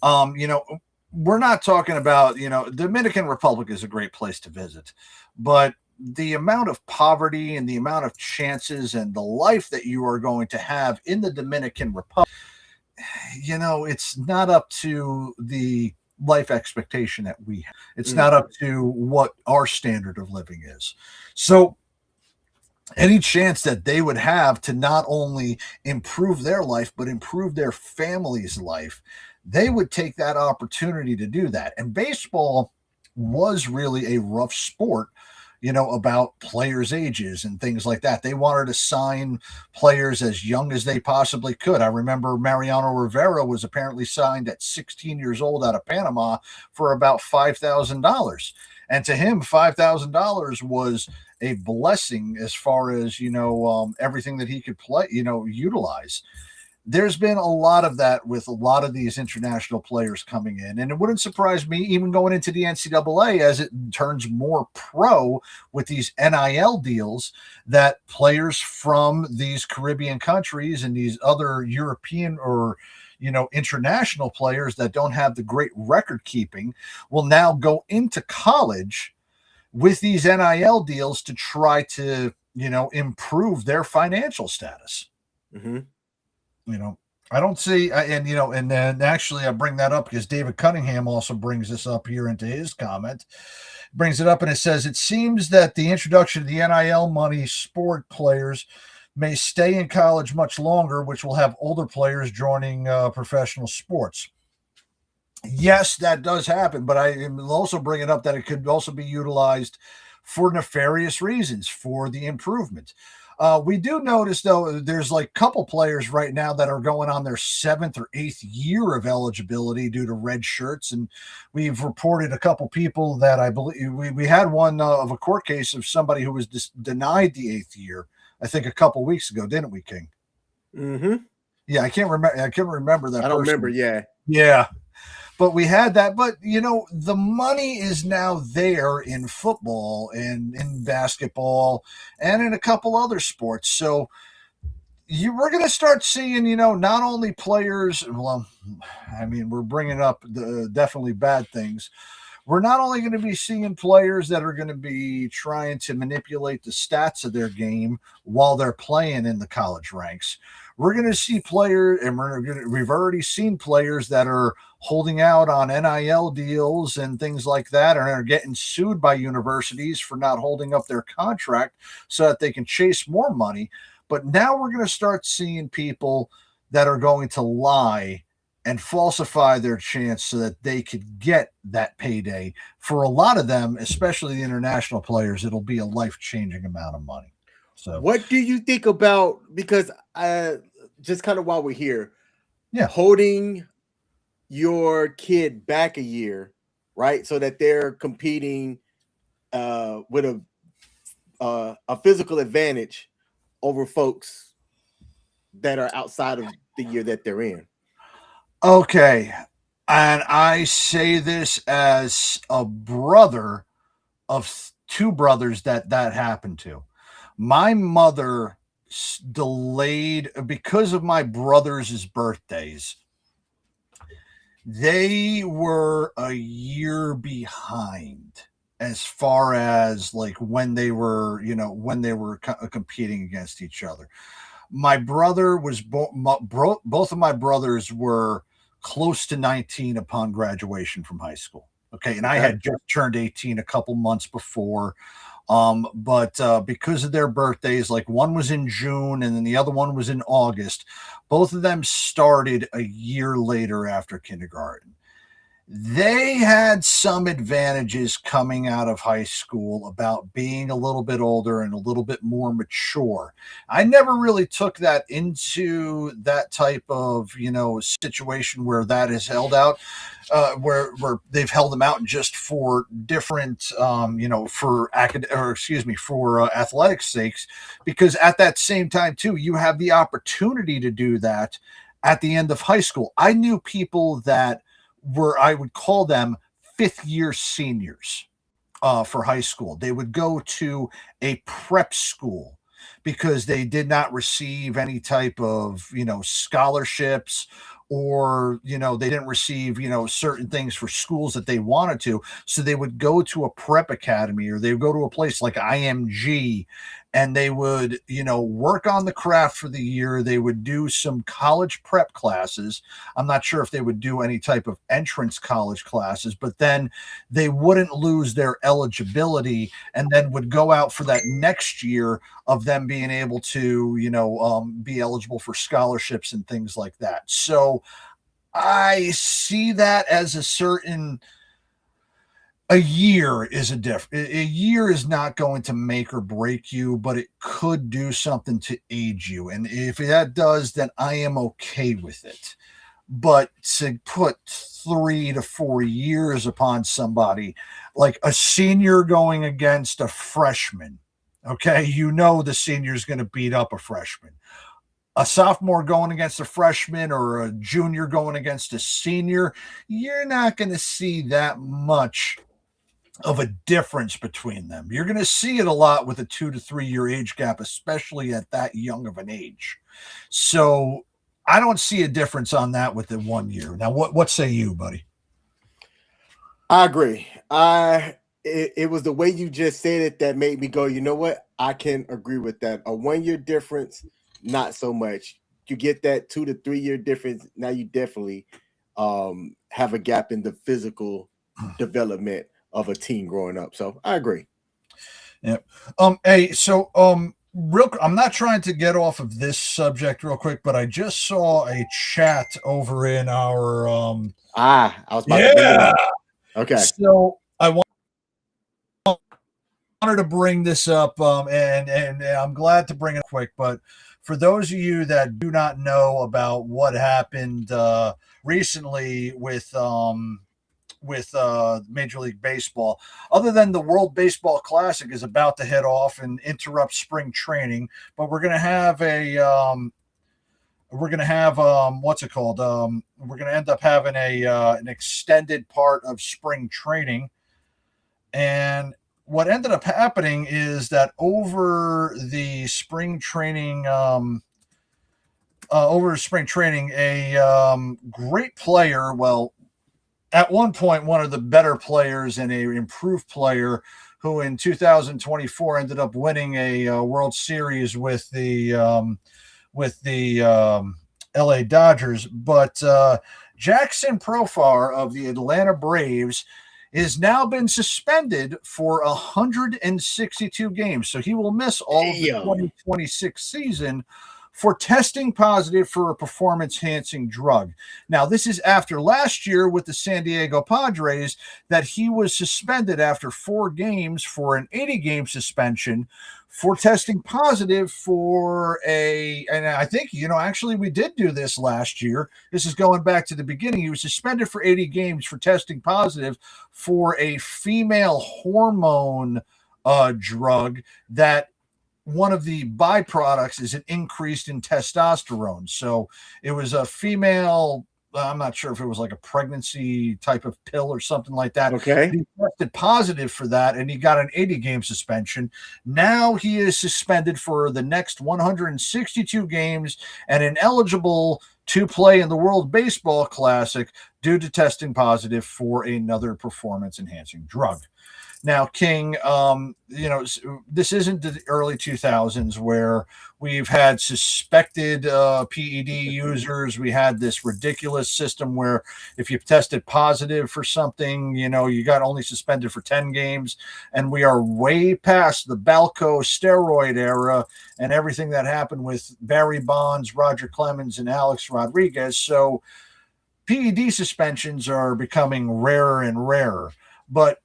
We're not talking about, Dominican Republic is a great place to visit, but the amount of poverty and the amount of chances and the life that you are going to have in the Dominican Republic, it's not up to the life expectation that we have. It's not up to what our standard of living is. So any chance that they would have to not only improve their life, but improve their family's life, they would take that opportunity to do that. And baseball was really a rough sport, about players' ages and things like that. They wanted to sign players as young as they possibly could. I remember Mariano Rivera was apparently signed at 16 years old out of Panama for about $5,000. And to him, $5,000 was a blessing as far as, everything that he could play, utilize. there's been a lot of that with a lot of these international players coming in. And it wouldn't surprise me, even going into the NCAA, as it turns more pro with these NIL deals, that players from these Caribbean countries and these other European or international players that don't have the great record keeping will now go into college with these NIL deals to try to, improve their financial status. Mm-hmm. I don't see, and then actually I bring that up because David Cunningham also brings this up here into his comment, brings it up, and it says, it seems that the introduction of the NIL money sport players may stay in college much longer, which will have older players joining professional sports. Yes, that does happen, but I am also bringing up that it could also be utilized for nefarious reasons for the improvement. We do notice, though, there's like a couple players right now that are going on their 7th or 8th year of eligibility due to red shirts. And we've reported a couple people that I believe we had one of a court case of somebody who was denied the 8th year, I think a couple weeks ago, didn't we, King? Mm-hmm. Yeah, I can't remember that. I don't remember. Yeah. Yeah. But we had that. But, the money is now there in football and in basketball and in a couple other sports. So we're going to start seeing, not only players, well, I mean, we're bringing up the definitely bad things. We're not only going to be seeing players that are going to be trying to manipulate the stats of their game while they're playing in the college ranks. We're going to see players, and we've already seen players that are holding out on NIL deals and things like that, and are getting sued by universities for not holding up their contract so that they can chase more money. But now we're going to start seeing people that are going to lie and falsify their chance so that they could get that payday. For a lot of them, especially the international players, it'll be a life-changing amount of money. So what do you think about, because just kind of while we're here, yeah, holding your kid back a year, right? So that they're competing with a physical advantage over folks that are outside of the year that they're in. Okay. And I say this as a brother of 2 brothers that happened to. My mother delayed because of my brothers' birthdays. They were a year behind as far as like when they were competing against each other. My brother was both of my brothers were close to 19 upon graduation from high school. Okay. And I had just turned 18 a couple months before. But because of their birthdays, like one was in June and then the other one was in August, both of them started a year later after kindergarten. They had some advantages coming out of high school about being a little bit older and a little bit more mature. I never really took that into that type of, situation where that is held out, where they've held them out just for different, for athletic sakes, because at that same time too, you have the opportunity to do that at the end of high school. I knew people that I would call them 5th year seniors for high school. They would go to a prep school because they did not receive any type of, scholarships, or, they didn't receive, certain things for schools that they wanted to. So they would go to a prep academy, or they would go to a place like IMG, and they would, work on the craft for the year. They would do some college prep classes. I'm not sure if they would do any type of entrance college classes, but then they wouldn't lose their eligibility, and then would go out for that next year of them being able to, be eligible for scholarships and things like that. So I see that as a year is a year is not going to make or break you, but it could do something to age you. And if that does, then I am okay with it. But to put 3 to 4 years upon somebody, like a senior going against a freshman, okay, the senior is going to beat up a freshman. a sophomore going against a freshman or a junior going against a senior, you're not going to see that much of a difference between them. You're going to see it a lot with a 2 to 3 year age gap, especially at that young of an age. So I don't see a difference on that with the 1 year. Now, what say you, buddy? I agree. It was the way you just said it that made me go, you know what? I can agree with that. A 1 year difference, not so much. You get that 2 to 3 year difference. Now you definitely have a gap in the physical development of a teen growing up. So I agree. Yeah. Hey, so I'm not trying to get off of this subject real quick, but I just saw a chat over in our I was about to bring it up. Okay. So I wanted to bring this up, and I'm glad to bring it quick. But for those of you that do not know about what happened recently with Major League Baseball, other than the World Baseball Classic is about to head off and interrupt spring training, but we're going to have what's it called? We're going to end up having an extended part of spring training. And what ended up happening is that over the spring training, a great player, well, at one point, one of the better players and an improved player who in 2024 ended up winning a World Series with the LA Dodgers. But Jackson Profar of the Atlanta Braves is now been suspended for 162 games. So he will miss all of the 2026 season for testing positive for a performance-enhancing drug. Now, this is after last year with the San Diego Padres that he was suspended after 4 games for an 80-game suspension for testing positive for and I think, actually we did do this last year. This is going back to the beginning. He was suspended for 80 games for testing positive for a female hormone drug that one of the byproducts is an increase in testosterone. So it was a female, I'm not sure if it was like a pregnancy type of pill or something like that. Okay. He tested positive for that, and he got an 80-game suspension. Now he is suspended for the next 162 games and ineligible to play in the World Baseball Classic due to testing positive for another performance-enhancing drug. Now, King, this isn't the early 2000s where we've had suspected PED users. We had this ridiculous system where if you tested positive for something, you got only suspended for 10 games. And we are way past the Balco steroid era and everything that happened with Barry Bonds, Roger Clemens, and Alex Rodriguez. So PED suspensions are becoming rarer and rarer. But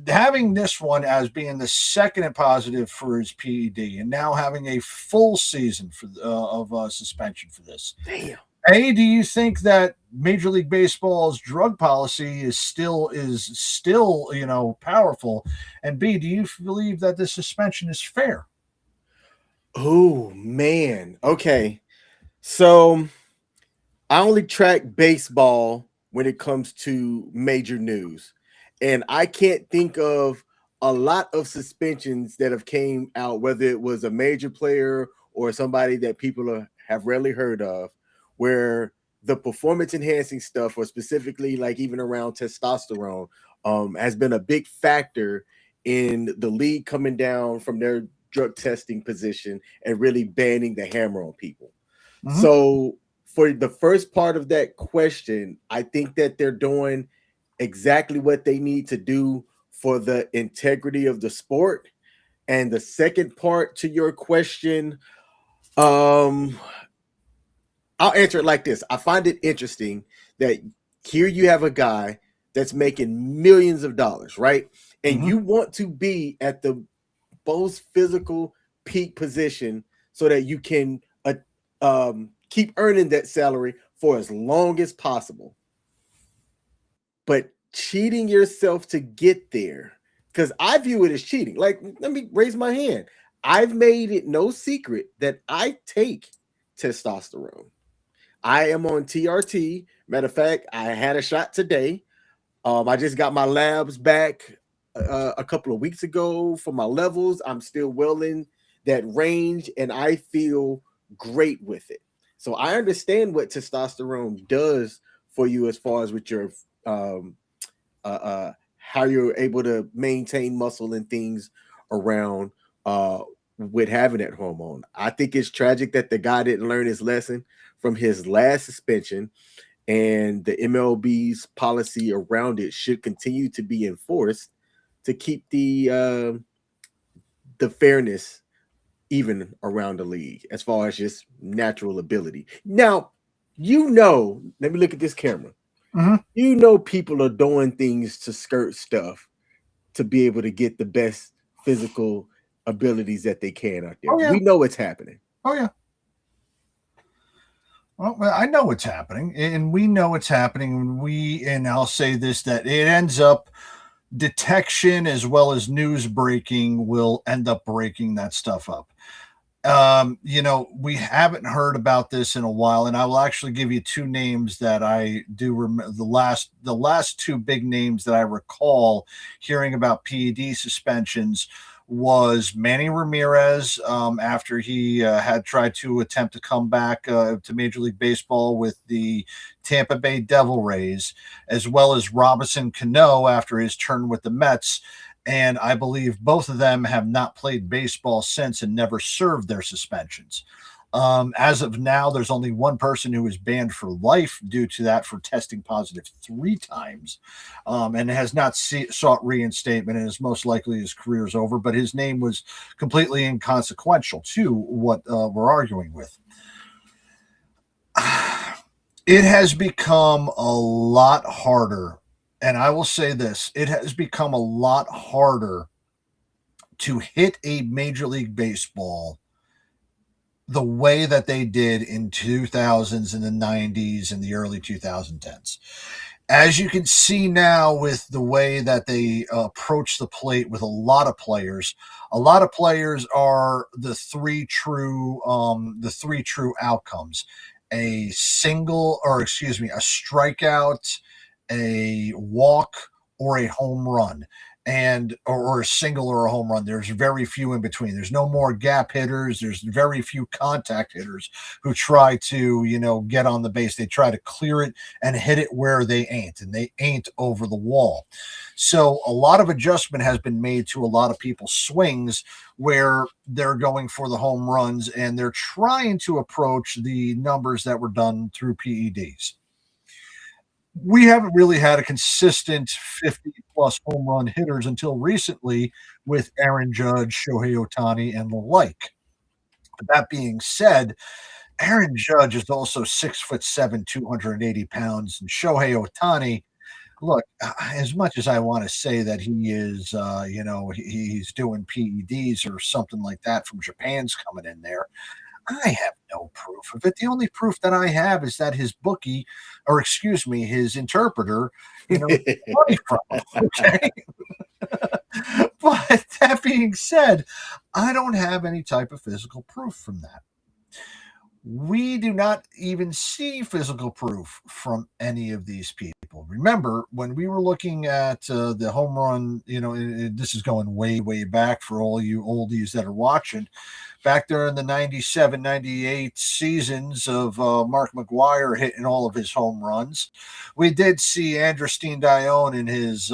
having this one as being the second and positive for his PED, and now having a full season of suspension for this. Damn. A, do you think that Major League Baseball's drug policy is still powerful? And B, do you believe that this suspension is fair? Oh man. Okay. So I only track baseball when it comes to major news. And I can't think of a lot of suspensions that have came out, whether it was a major player or somebody that people have rarely heard of, where the performance enhancing stuff, or specifically like even around testosterone, has been a big factor in the league coming down from their drug testing position and really banning the hammer on people. Mm-hmm. So for the first part of that question, I think that they're doing exactly what they need to do for the integrity of the sport. And the second part to your question, I'll answer it like this. I find it interesting that here you have a guy that's making millions of dollars, right? And you want to be at the most physical peak position so that you can keep earning that salary for as long as possible. But cheating yourself to get there, because I view it as cheating. Like, let me raise my hand. I've made it no secret that I take testosterone. I am on TRT. Matter of fact, I had a shot today. I just got my labs back a couple of weeks ago for my levels. I'm still well in that range, and I feel great with it. So I understand what testosterone does for you as far as with your how you're able to maintain muscle and things around with having that hormone. I think it's tragic that the guy didn't learn his lesson from his last suspension, and the MLB's policy around it should continue to be enforced to keep the fairness even around the league as far as just natural ability. Now, let me look at this camera. Mm-hmm. People are doing things to skirt stuff to be able to get the best physical abilities that they can out there. Oh, yeah. We know it's happening. Oh, yeah. Well, I know it's happening, and we know it's happening. And I'll say this, that it ends up detection as well as news breaking will end up breaking that stuff up. We haven't heard about this in a while, and I will actually give you two names that I do remember. The last two big names that I recall hearing about PED suspensions was Manny Ramirez after he had tried to attempt to come back to Major League Baseball with the Tampa Bay Devil Rays, as well as Robinson Cano after his turn with the Mets. And I believe both of them have not played baseball since and never served their suspensions. As of now, there's only one person who is banned for life due to that for testing positive 3 times and has not sought reinstatement, and is most likely his career is over. But his name was completely inconsequential to what we're arguing with. It has become a lot harder. And I will say this, it has become a lot harder to hit a Major League Baseball the way that they did in 2000s and the 90s and the early 2010s. As you can see now with the way that they approach the plate with a lot of players are the three true outcomes: a strikeout, a walk, or a home run, or a single or a home run. There's very few in between. There's no more gap hitters. There's very few contact hitters who try to, get on the base. They try to clear it and hit it where they ain't, and they ain't over the wall. So a lot of adjustment has been made to a lot of people's swings where they're going for the home runs and they're trying to approach the numbers that were done through PEDs. We haven't really had a consistent 50-plus home run hitters until recently with Aaron Judge, Shohei Ohtani, and the like. But that being said, Aaron Judge is also 6'7", 280 pounds, and Shohei Ohtani, look, as much as I want to say that he is, he's doing PEDs or something like that from Japan's coming in there, I have no proof of it. The only proof that I have is that his his interpreter, money from him, okay? But that being said, I don't have any type of physical proof from that. We do not even see physical proof from any of these people. Remember, when we were looking at the home run, this is going way, way back for all you oldies that are watching. Back there in the 97, 98 seasons of Mark McGwire hitting all of his home runs, we did see Andrestine Dion in his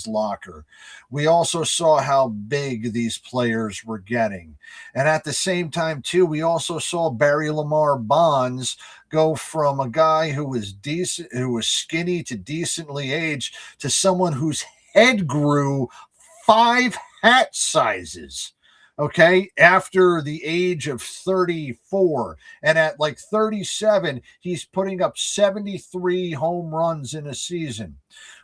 locker. We also saw how big these players were getting. And at the same time, too, we also saw Barry Lamar Bonds go from a guy who was skinny to decently aged to someone whose head grew 5 hat sizes. Okay, after the age of 34, and at like 37, he's putting up 73 home runs in a season.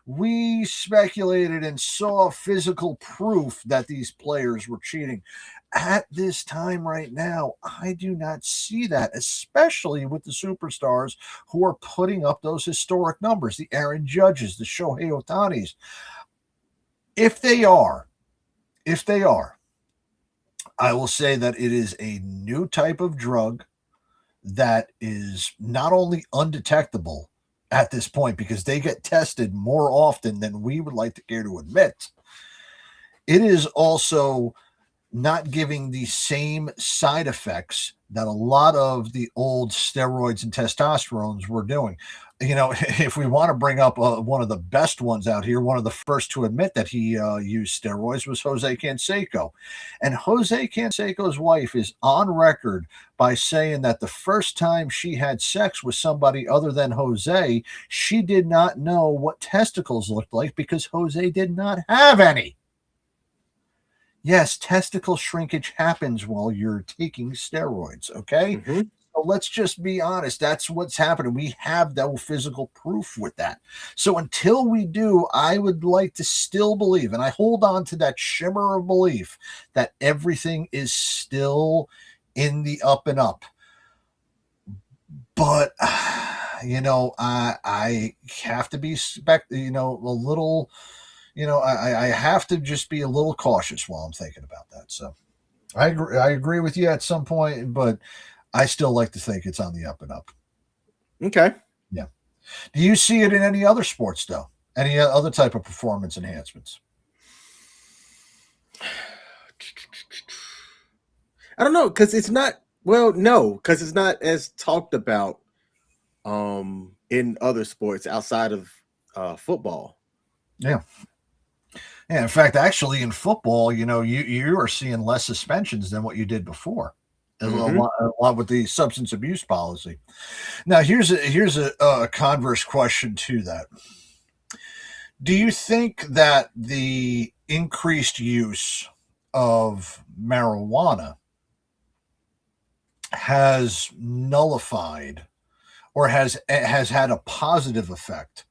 We speculated and saw physical proof that these players were cheating. At this time right now, I do not see that, especially with the superstars who are putting up those historic numbers, the Aaron Judges, the Shohei Ohtanis. If they are, I will say that it is a new type of drug that is not only undetectable at this point because they get tested more often than we would like to care to admit. It is also not giving the same side effects that a lot of the old steroids and testosterones were doing. You know, if we want to bring up one of the best ones out here, one of the first to admit that he used steroids was Jose Canseco. And Jose Canseco's wife is on record by saying that the first time she had sex with somebody other than Jose, she did not know what testicles looked like because Jose did not have any. Yes, testicle shrinkage happens while you're taking steroids, okay? Mm-hmm. So let's just be honest. That's what's happening. We have no physical proof with that. So until we do, I would like to still believe, and I hold on to that shimmer of belief that everything is still in the up and up. But, you know, I have to be, a little... I have to just be a little cautious while I'm thinking about that. So I agree with you at some point, but I still like to think it's on the up and up. Okay. Yeah. Do you see it in any other sports, though? Any other type of performance enhancements? I don't know, because it's not, because it's not as talked about in other sports outside of football. Yeah. Yeah, in fact, actually, in football, you are seeing less suspensions than what you did before. Mm-hmm. A lot with the substance abuse policy. Now, here's a converse question to that. Do you think that the increased use of marijuana has nullified or has had a positive effect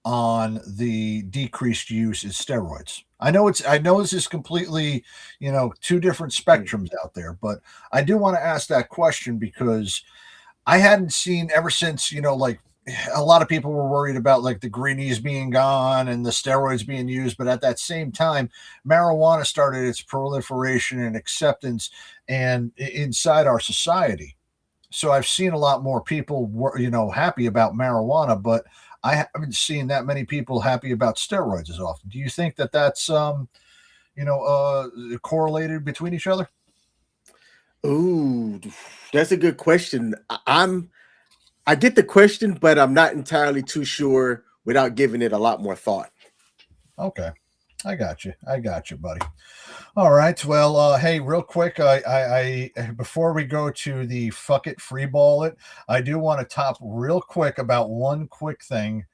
on the decreased use of steroids? I know this is completely, two different spectrums out there, but I do want to ask that question because I hadn't seen ever since, like a lot of people were worried about like the greenies being gone and the steroids being used. But at that same time, marijuana started its proliferation and acceptance and inside our society. So I've seen a lot more people, happy about marijuana, but I haven't seen that many people happy about steroids as often. Do you think that that's, correlated between each other? Ooh, that's a good question. I get the question, but I'm not entirely too sure without giving it a lot more thought. Okay. I got you, buddy. All right. Well, hey, real quick, I before we go to the fuck it, free ball it, I do want to top real quick about one quick thing,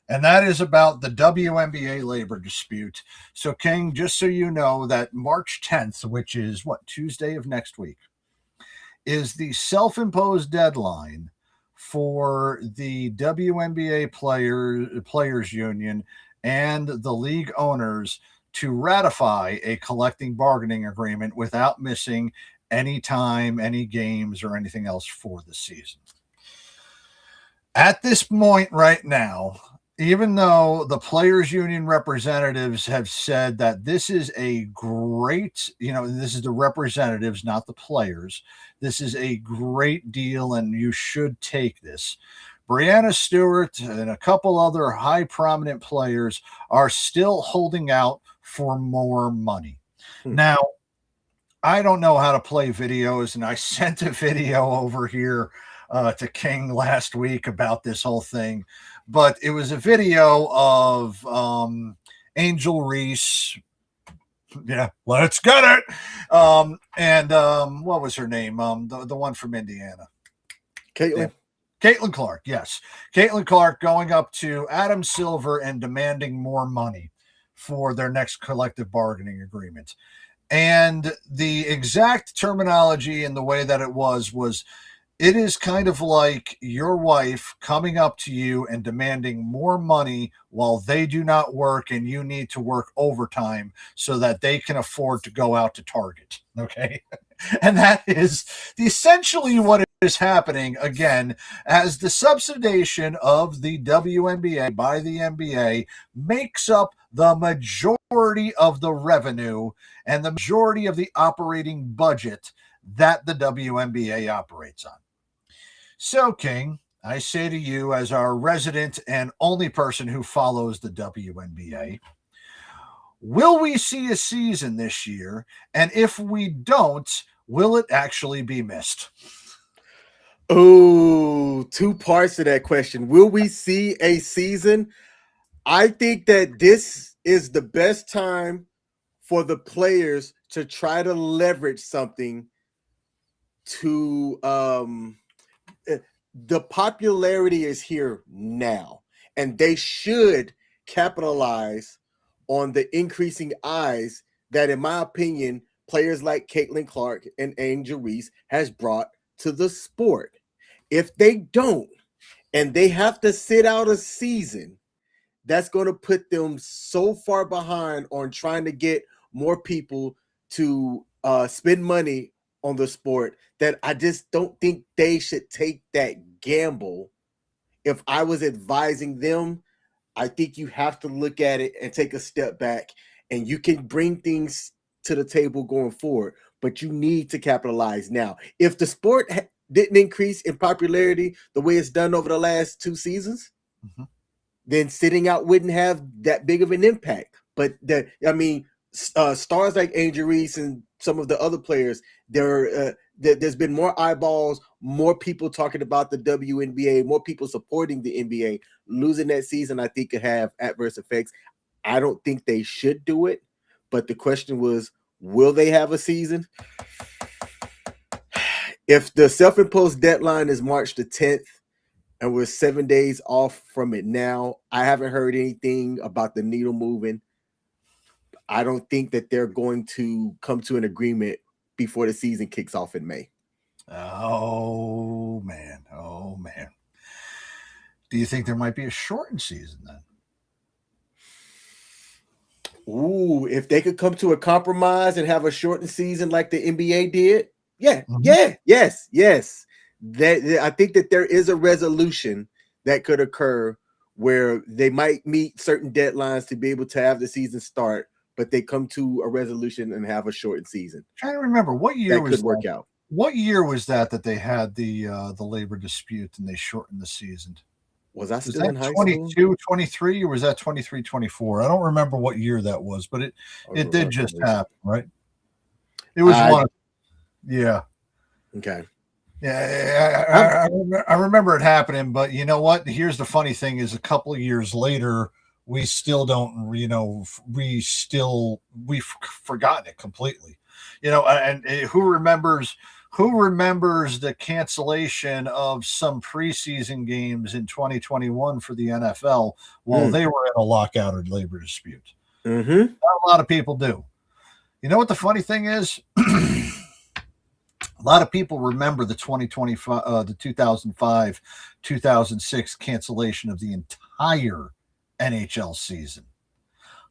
and that is about the WNBA labor dispute. So, King, just so you know that March 10th, which is Tuesday of next week, is the self-imposed deadline for the WNBA players union and the league owners to ratify a collective bargaining agreement without missing any time, any games, or anything else for the season. At this point right now, even though the players union representatives have said that this is a great, this is the representatives, not the players, this is a great deal and you should take this. Breanna Stewart and a couple other high prominent players are still holding out for more money. Now, I don't know how to play videos, and I sent a video over here to King last week about this whole thing, but it was a video of Angel Reese. Yeah, let's get it. And what was her name? The one from Indiana. Caitlin Clark, yes. Caitlin Clark going up to Adam Silver and demanding more money for their next collective bargaining agreement. And the exact terminology and the way that it was it is kind of like your wife coming up to you and demanding more money while they do not work and you need to work overtime so that they can afford to go out to Target. Okay. And that is essentially what is happening again as the subsidization of the WNBA by the NBA makes up the majority majority of the revenue and the majority of the operating budget that the WNBA operates on. So, King, I say to you, as our resident and only person who follows the WNBA, will we see a season this year? And if we don't, will it actually be missed? Oh, two parts to that question. Will we see a season? I think that this is the best time for the players to try to leverage something to the popularity is here now, and they should capitalize on the increasing eyes that, in my opinion, players like Caitlin Clark and Angel Reese has brought to the sport. If they don't, and they have to sit out a season, that's going to put them so far behind on trying to get more people to spend money on the sport that I just don't think they should take that gamble. If I was advising them, I think you have to look at it and take a step back, and you can bring things to the table going forward, but you need to capitalize now. If the sport didn't increase in popularity the way it's done over the last 2 seasons, then sitting out wouldn't have that big of an impact. But stars like Angel Reese and some of the other players, there's been more eyeballs, more people talking about the WNBA, more people supporting the NBA. Losing that season, I think, could have adverse effects. I don't think they should do it, but the question was, will they have a season? If the self-imposed deadline is March the 10th, and we're 7 days off from it now, I haven't heard anything about the needle moving. I don't think that they're going to come to an agreement before the season kicks off in May. Oh, man. Oh, man. Do you think there might be a shortened season then? Ooh, if they could come to a compromise and have a shortened season like the NBA did, yes. I think that there is a resolution that could occur where they might meet certain deadlines to be able to have the season start, but they come to a resolution and have a shortened season. I'm trying to remember what year that could work out. What year was that they had the labor dispute and they shortened the season? Was I still in high 22, school? 23, or was that 23, 24? I don't remember what year that was, but it did just happen, right? It was one. Yeah. Okay. Yeah, I remember it happening, but you know what? Here's the funny thing: is a couple of years later, we still don't, we've forgotten it completely, And who remembers the cancellation of some preseason games in 2021 for the NFL while they were in a lockout or labor dispute? Mm-hmm. Not a lot of people do. You know what the funny thing is? A lot of people remember the 2005, 2006 cancellation of the entire NHL season.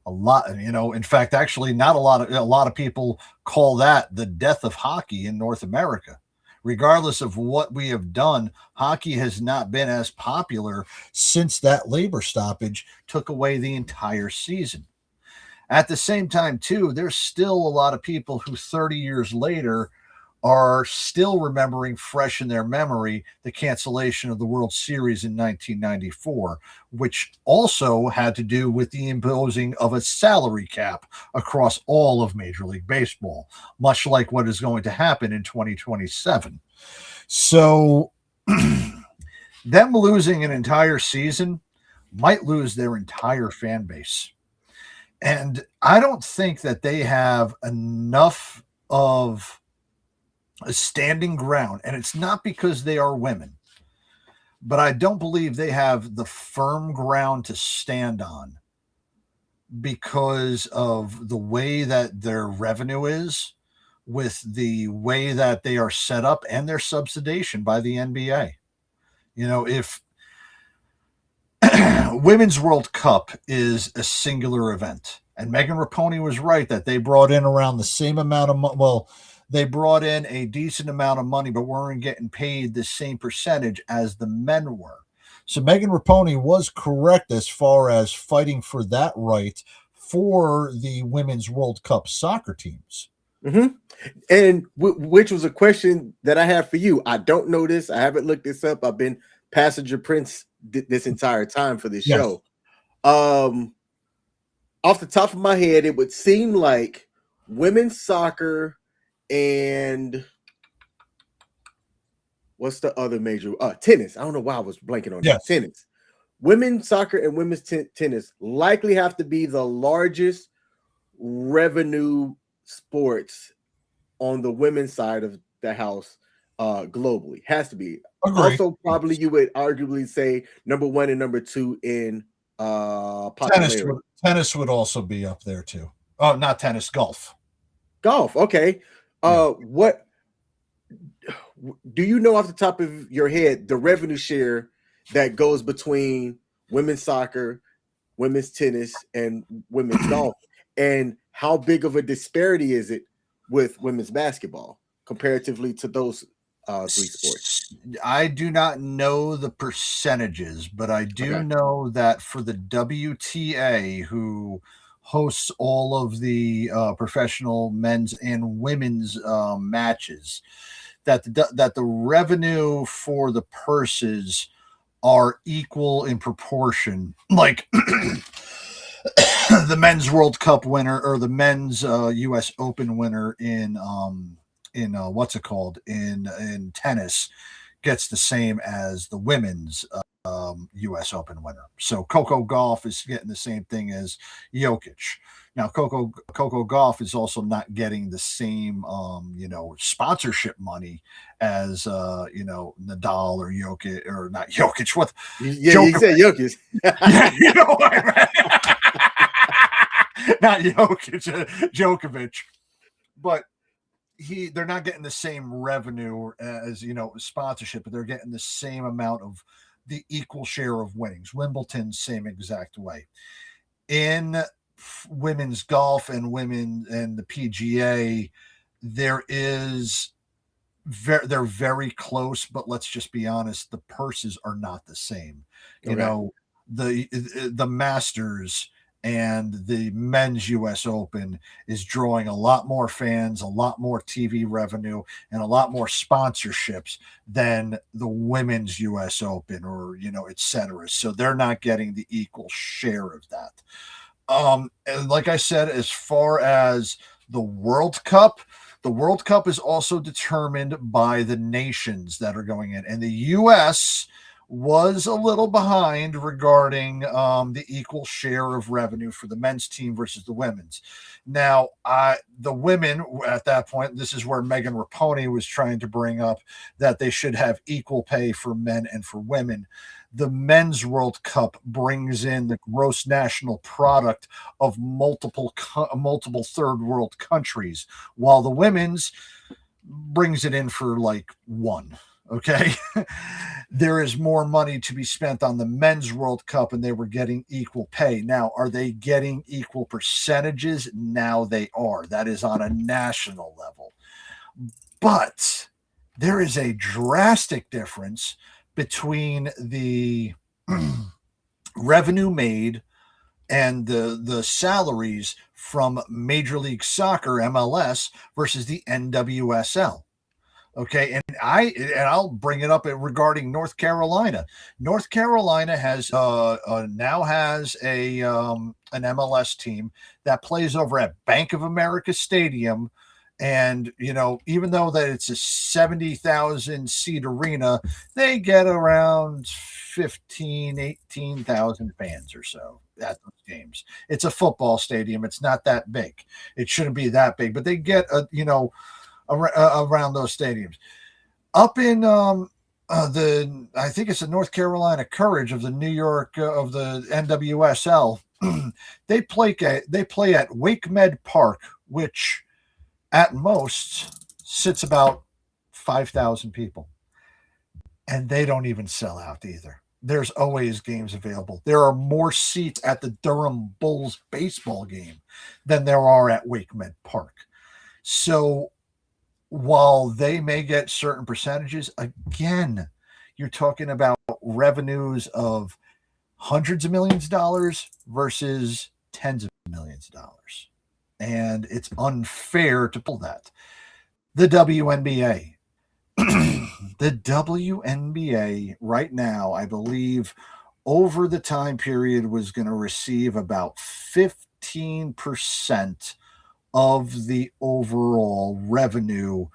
A lot, in fact, actually, not a lot of people call that the death of hockey in North America. Regardless of what we have done, hockey has not been as popular since that labor stoppage took away the entire season. At the same time, too, there's still a lot of people who 30 years later are still remembering fresh in their memory the cancellation of the World Series in 1994, which also had to do with the imposing of a salary cap across all of Major League Baseball, much like what is going to happen in 2027. So them losing an entire season might lose their entire fan base. And I don't think that they have enough of a standing ground, and it's not because they are women, but I don't believe they have the firm ground to stand on because of the way that their revenue is, with the way that they are set up and their subsidization by the NBA. If Women's World Cup is a singular event, and Megan Rapinoe was right that they brought in around the same amount of money. Well, they brought in a decent amount of money, but weren't getting paid the same percentage as the men were. So Megan Rapinoe was correct as far as fighting for that right for the Women's World Cup soccer teams. Mm-hmm. And which was a question that I have for you. I don't know this. I haven't looked this up. I've been passenger prince this entire time for this show. Off the top of my head, it would seem like women's soccer and what's the other major? Tennis. I don't know why I was blanking on that. Tennis. Women's soccer and women's tennis likely have to be the largest revenue sports on the women's side of the house globally. Has to be. Also, probably you would arguably say number 1 and number 2 in popularity. Tennis would also be up there too. Oh, not tennis, golf. Golf, okay. What do you know off the top of your head the revenue share that goes between women's soccer, women's tennis, and women's golf? And how big of a disparity is it with women's basketball comparatively to those 3 sports? I do not know the percentages, but I do know that for the WTA, who hosts all of the professional men's and women's matches, that the revenue for the purses are equal in proportion. Like the men's World Cup winner or the men's U.S. Open winner in what's it called in tennis gets the same as the women's U.S. Open winner. So Coco Gauff is getting the same thing as Jokic. Now Coco Gauff is also not getting the same sponsorship money as Nadal or Jokic, or not Jokic. What? Yeah, you said Jokic. Yeah, you know what I meant. Not Jokic, Djokovic. But they're not getting the same revenue as sponsorship, but they're getting the same amount of the equal share of winnings. Wimbledon, same exact way. In women's golf and the PGA, they're very close, but let's just be honest, the purses are not the same. The Masters and the men's U.S. Open is drawing a lot more fans, a lot more TV revenue, and a lot more sponsorships than the women's U.S. Open or, et cetera. So they're not getting the equal share of that. And like I said, as far as the World Cup is also determined by the nations that are going in. And the U.S. was a little behind regarding the equal share of revenue for the men's team versus the women's. Now, the women at that point, this is where Megan Rapinoe was trying to bring up that they should have equal pay for men and for women. The men's World Cup brings in the gross national product of multiple third world countries, while the women's brings it in for like one. Okay. There is more money to be spent on the men's World Cup, and they were getting equal pay. Now, are they getting equal percentages? Now they are. That is on a national level. But there is a drastic difference between the revenue made and the salaries from Major League Soccer, MLS, versus the NWSL. Okay, and I'll bring it up regarding North Carolina. North Carolina has now has an MLS team that plays over at Bank of America Stadium, and even though that it's a 70,000 seat arena, they get around 18,000 fans or so at those games. It's a football stadium; it's not that big. It shouldn't be that big, but they get around those stadiums. Up in I think it's the North Carolina Courage of the New York of the NWSL. they play at Wake Med Park, which at most sits about 5,000 people, and they don't even sell out either. There's always games available. There are more seats at the Durham Bulls baseball game than there are at Wake Med Park. So while they may get certain percentages, again, you're talking about revenues of hundreds of millions of dollars versus tens of millions of dollars. And it's unfair to pull that. The WNBA. The WNBA right now, I believe, over the time period was going to receive about 15% of the overall revenue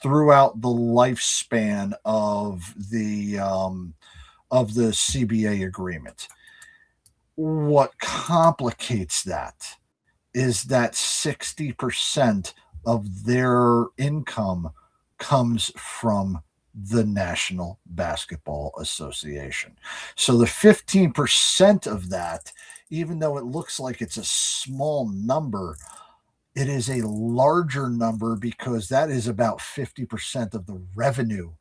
throughout the lifespan of the CBA agreement. What complicates that is that 60% of their income comes from the National Basketball Association. So the 15% of that, even though it looks like it's a small number, it is a larger number because that is about 50% of the revenue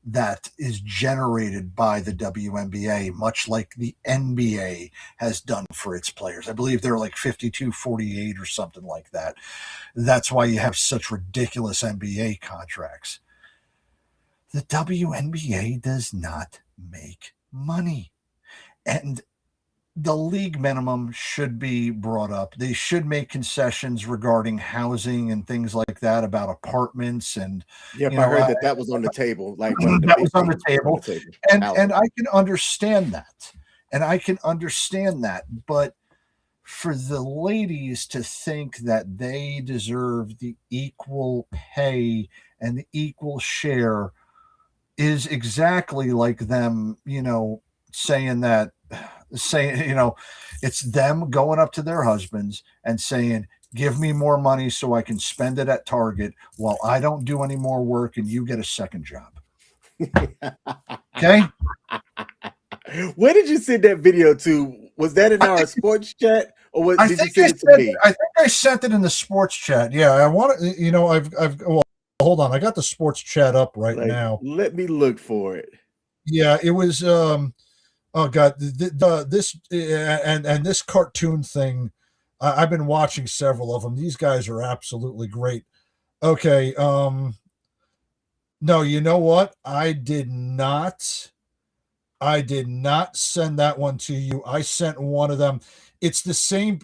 that is generated by the WNBA, much like the NBA has done for its players. I believe they're like 52-48 or something like that. That's why you have such ridiculous NBA contracts. The WNBA does not make money. And the league minimum should be brought up. They should make concessions regarding housing and things like that, about apartments. And I heard that was on the table. Like that was on the table. And I can understand that. But for the ladies to think that they deserve the equal pay and the equal share is exactly like them, saying, it's them going up to their husbands and saying, give me more money so I can spend it at Target while I don't do any more work and you get a second job. Okay. Where did you send that video to? Was that in our sports chat, or did you send it to me? I think I sent it in the sports chat. Yeah, I want to. Well, hold on. I got the sports chat up right now. Let me look for it. Yeah, it was. Oh God, this and this cartoon thing. I've been watching several of them. These guys are absolutely great. Okay. No, you know what? I did not send that one to you. I sent one of them. It's the same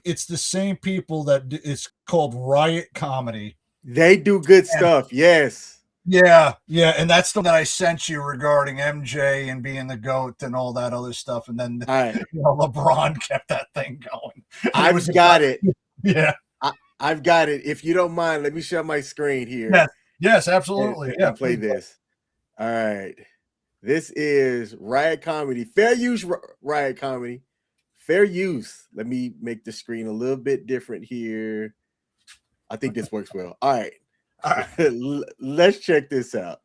people that it's called Riot Comedy. They do good stuff. Yes. Yeah. And that's the one that I sent you regarding MJ and being the GOAT and all that other stuff. And then LeBron kept that thing going. I've got it. Yeah. I've got it. If you don't mind, let me share my screen here. Yes, absolutely. And play this. All right. This is Riot Comedy. Fair use Riot Comedy. Fair use. Let me make the screen a little bit different here. I think this works well. All right. Let's check this out.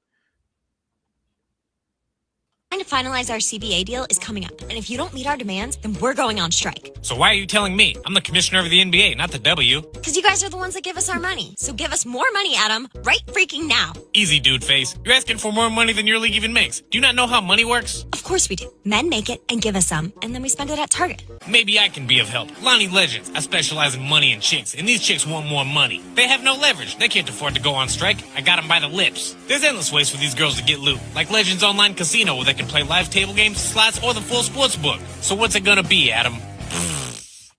Trying to finalize our CBA deal is coming up, and if you don't meet our demands, then we're going on strike. So why are you telling me? I'm the commissioner of the NBA, not the W. Because you guys are the ones that give us our money. So give us more money, Adam, right freaking now. Easy, dude face. You're asking for more money than your league even makes. Do you not know how money works? Of course we do. Men make it and give us some, and then we spend it at Target. Maybe I can be of help. Lonnie Legends. I specialize in money and chicks, and these chicks want more money. They have no leverage. They can't afford to go on strike. I got them by the lips. There's endless ways for these girls to get loot, like Legends Online Casino, where they can play live table games, slots, or the full sports book. So what's it gonna be, Adam?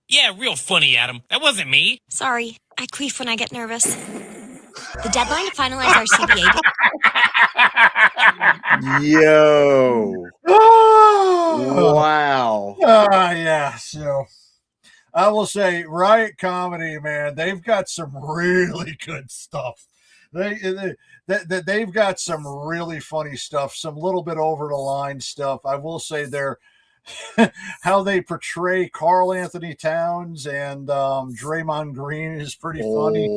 Yeah, real funny, Adam. That wasn't me. Sorry, I queef when I get nervous. The deadline to finalize our CBA deal. Yo. Wow. Yeah. So I will say Riot Comedy, man, they've got some really good stuff. They've got some really funny stuff, some little bit over the line stuff. I will say how they portray Karl Anthony Towns and Draymond Green is pretty funny.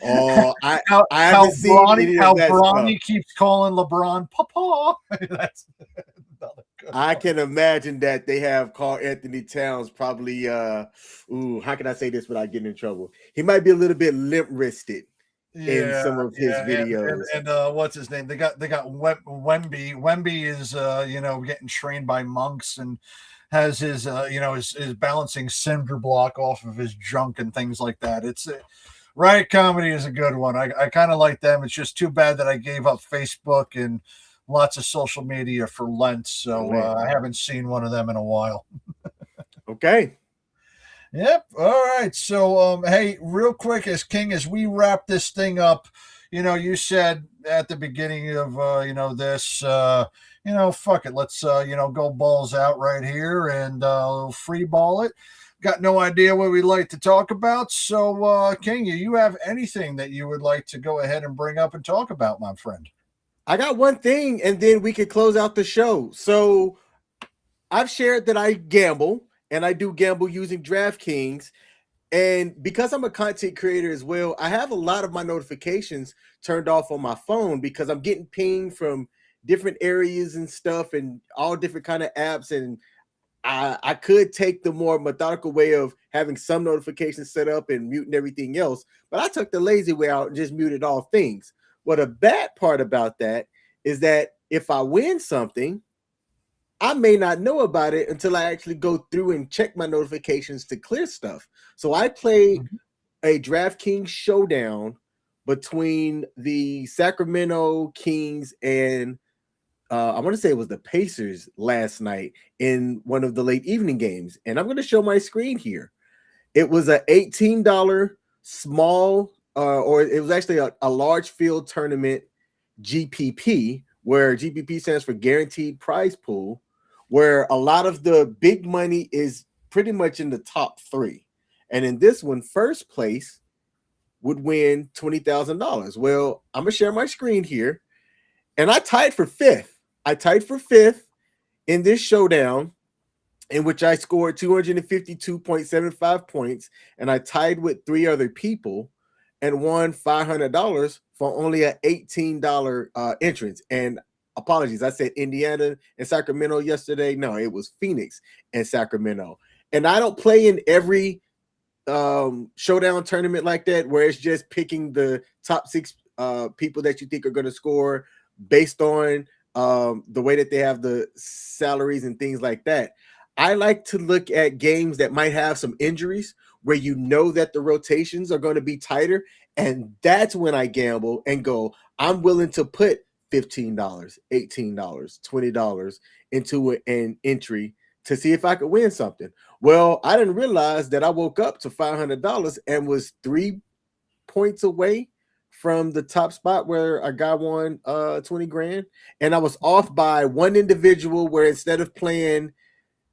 How Bronny keeps calling LeBron Papa. That's another good I can imagine that they have Karl Anthony Towns probably how can I say this without getting in trouble? He might be a little bit limp-wristed in some of his videos. And what's his name? They got Wemby. Wemby is getting trained by monks and has his is balancing cinder block off of his junk and things like that. It's Riot Comedy is a good one. I kind of like them. It's just too bad that I gave up Facebook and lots of social media for Lent, so I haven't seen one of them in a while. Okay. Yep. All right. So, hey, real quick, as we wrap this thing up, you said at the beginning of, this, fuck it. Let's, go balls out right here and free ball it. Got no idea what we'd like to talk about. So, King, you have anything that you would like to go ahead and bring up and talk about, my friend? I got one thing, and then we could close out the show. So I've shared that I gamble, and I do gamble using DraftKings. And because I'm a content creator as well, I have a lot of my notifications turned off on my phone because I'm getting pinged from different areas and stuff and all different kind of apps. And I could take the more methodical way of having some notifications set up and muting everything else, but I took the lazy way out and just muted all things. Well, the bad part about that is that if I win something, I may not know about it until I actually go through and check my notifications to clear stuff. So I played a DraftKings showdown between the Sacramento Kings and I want to say it was the Pacers last night in one of the late evening games. And I'm going to show my screen here. It was a $18 small, or it was actually a large field tournament GPP, where GPP stands for Guaranteed Prize Pool, where a lot of the big money is pretty much in the top three. And in this one, first place would win $20,000. Well, I'm going to share my screen here. And I tied for fifth. In this showdown, in which I scored 252.75 points, and I tied with three other people and won $500 for only an $18 entrance. And apologies, I said Indiana and Sacramento yesterday. No, it was Phoenix and Sacramento. And I don't play in every showdown tournament like that, where it's just picking the top six people that you think are going to score based on the way that they have the salaries and things like that. I like to look at games that might have some injuries where you know that the rotations are going to be tighter. And that's when I gamble and go, I'm willing to put $15, $18, $20 into an entry to see if I could win something. Well, I didn't realize that I woke up to $500 and was 3 points away from the top spot where a guy won 20 grand. And I was off by one individual, where instead of playing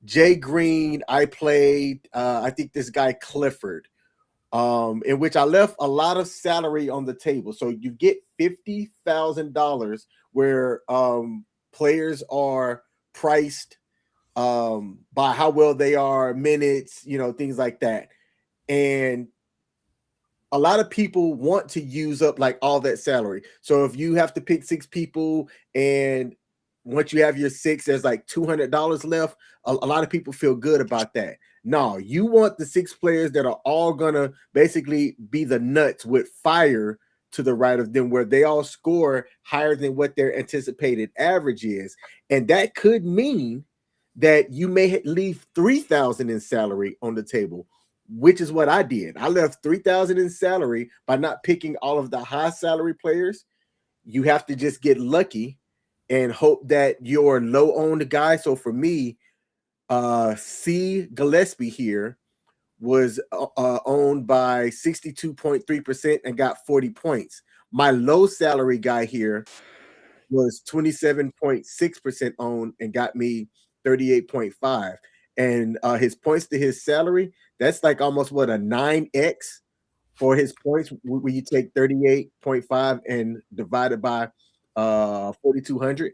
Jay Green, I played, I think this guy Clifford, in which I left a lot of salary on the table. So you get $50,000 where players are priced by how well they are, minutes, things like that. And a lot of people want to use up like all that salary. So if you have to pick six people and once you have your six, there's like $200 left, a lot of people feel good about that. No, you want the six players that are all going to basically be the nuts with fire to the right of them, where they all score higher than what their anticipated average is. And that could mean that you may leave $3,000 in salary on the table, which is what I did. I left $3,000 in salary by not picking all of the high salary players. You have to just get lucky and hope that you're low owned guy. So for me, C. Gillespie here was owned by 62.3% and got 40 points. My low salary guy here was 27.6% owned and got me 38.5. And his points to his salary, that's like almost what, a 9x for his points, where you take 38.5 and divide it by 4,200.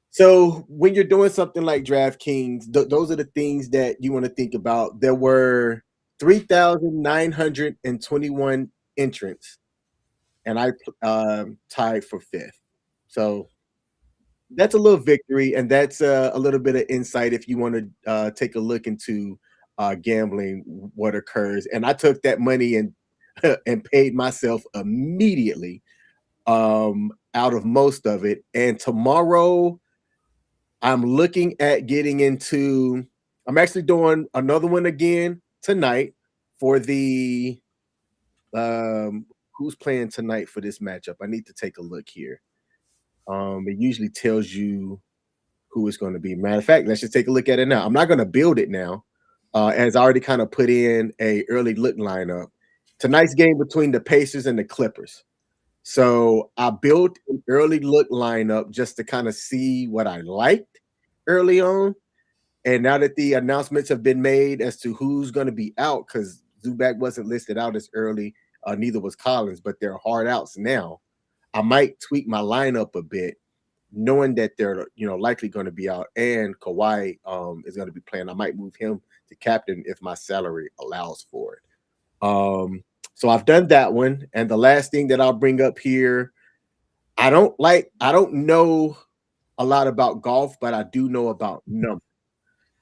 So when you're doing something like DraftKings, those are the things that you want to think about. There were 3,921 entrants, and I tied for fifth. So that's a little victory, and that's a little bit of insight if you want to take a look into gambling, what occurs. And I took that money and and paid myself immediately out of most of it. And tomorrow, I'm looking at getting into, I'm actually doing another one again tonight for the, who's playing tonight for this matchup? I need to take a look here. It usually tells you who it's going to be. Matter of fact, let's just take a look at it now. I'm not going to build it now. has already kind of put in a early look lineup. Tonight's game between the Pacers and the Clippers. So I built an early look lineup just to kind of see what I liked early on. And now that the announcements have been made as to who's going to be out, because Zubac wasn't listed out as early, neither was Collins, but they're hard outs now. I might tweak my lineup a bit, knowing that they're likely going to be out, and Kawhi is going to be playing. I might move him to captain if my salary allows for it. So I've done that one. And the last thing that I'll bring up here, I don't know a lot about golf, but I do know about numbers.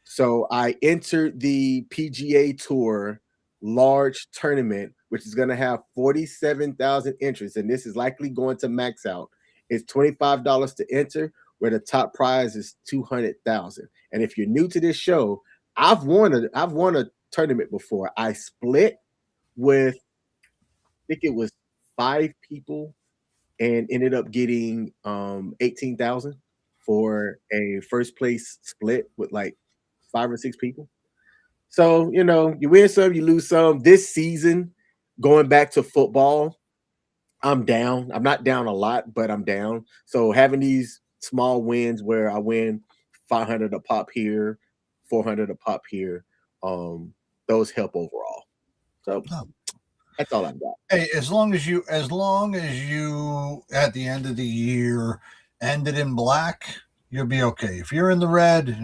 So I entered the PGA Tour large tournament, which is going to have 47,000 entrants, and this is likely going to max out. It's $25 to enter, where the top prize is $200,000. And if you're new to this show, I've won a tournament before. I split with, I think it was 5 people, and ended up getting $18,000 for a first place split with like 5 or 6 people. So, you win some, you lose some. This season, going back to football, I'm down. I'm not down a lot, but I'm down. So having these small wins where I win 500 a pop here, 400 a pop here, those help overall. So that's all I've got. Hey, as long as you at the end of the year ended in black, you'll be okay. If you're in the red,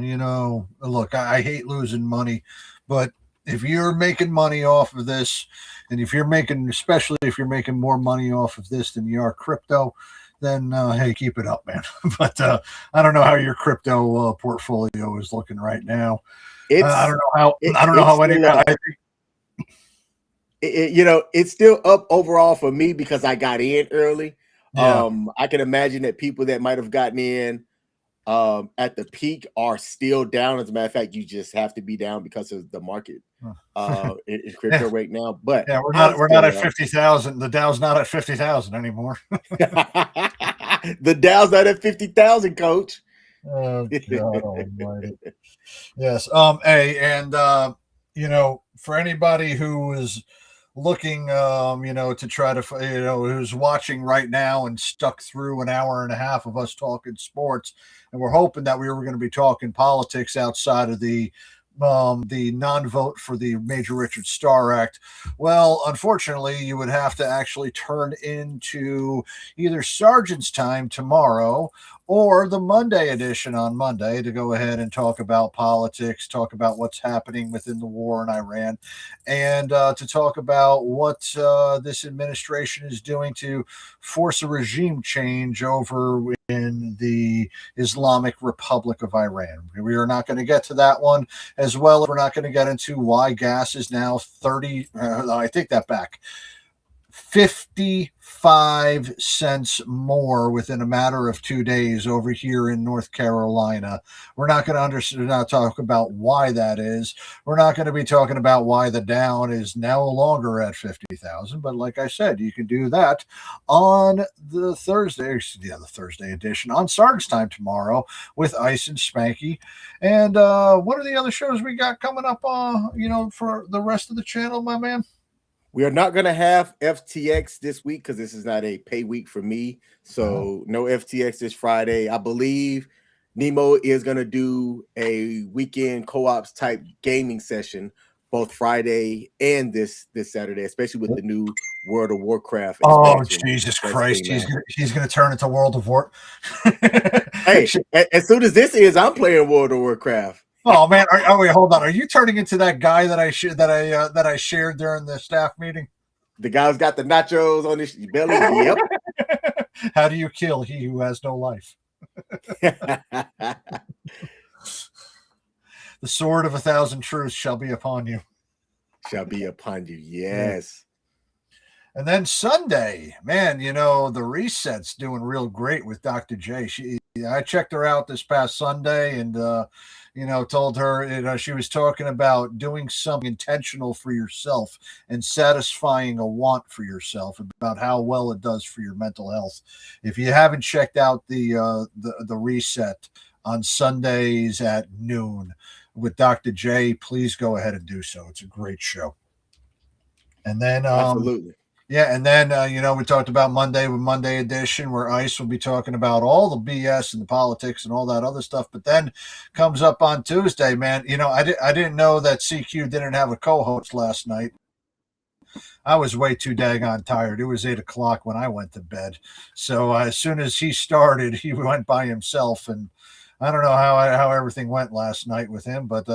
look, I hate losing money, but if you're making money off of this, and especially if you're making more money off of this than you are crypto, then hey, keep it up, man. But I don't know how your crypto portfolio is looking right now. I don't know how anybody. It's still up overall for me because I got in early. Yeah. I can imagine that people that might have gotten in at the peak are still down. As a matter of fact, you just have to be down because of the market in crypto right now. But yeah, we're not at 50,000. The Dow's not at 50,000 anymore. The Dow's not at 50,000, Coach. Oh God Almighty! Yes. For anybody who is looking, to try to, who's watching right now and stuck through an hour and a half of us talking sports, and we're hoping that we were going to be talking politics outside of the non-vote for the Major Richard Starr Act. Well, unfortunately, you would have to actually turn into either Sergeant's Time tomorrow or the Monday edition on Monday to go ahead and talk about politics, talk about what's happening within the war in Iran, and to talk about what this administration is doing to force a regime change over in the Islamic Republic of Iran. We are not going to get to that one, as well as we're not going to get into why gas is now 55 cents more within a matter of 2 days over here in North Carolina. We're not going to talk about why that is. We're not going to be talking about why the Dow is no longer at 50,000. But like I said, you can do that on the Thursday edition on Sergeant's Time tomorrow with Ice and Spanky. And what are the other shows we got coming up, for the rest of the channel, my man? We are not going to have FTX this week because this is not a pay week for me. So no FTX this Friday. I believe Nemo is going to do a weekend co-ops type gaming session both Friday and this Saturday, especially with the new World of Warcraft. Oh, Jesus Christ. He's going to turn into World of War. Hey, as soon as this is, I'm playing World of Warcraft. Oh man! Wait, hold on. Are you turning into that guy that I shared during the staff meeting? The guy's got the nachos on his belly. Yep. How do you kill he who has no life? The sword of 1,000 truths shall be upon you. Shall be upon you. Yes. And then Sunday, man, the reset's doing real great with Dr. J. I checked her out this past Sunday and, told her, she was talking about doing something intentional for yourself and satisfying a want for yourself, about how well it does for your mental health. If you haven't checked out the reset on Sundays at noon, with Dr. J, please go ahead and do so. It's a great show. And then, Absolutely. yeah, and then, we talked about Monday with Monday Edition, where Ice will be talking about all the BS and the politics and all that other stuff. But then comes up on Tuesday, man. I didn't know that CQ didn't have a co-host last night. I was way too daggone tired. It was 8 o'clock when I went to bed. So as soon as he started, he went by himself. And I don't know how everything went last night with him, but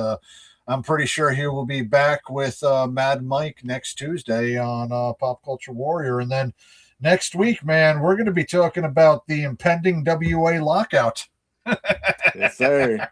I'm pretty sure he will be back with Mad Mike next Tuesday on Pop Culture Warrior. And then next week, man, we're going to be talking about the impending WA lockout. Yes, sir.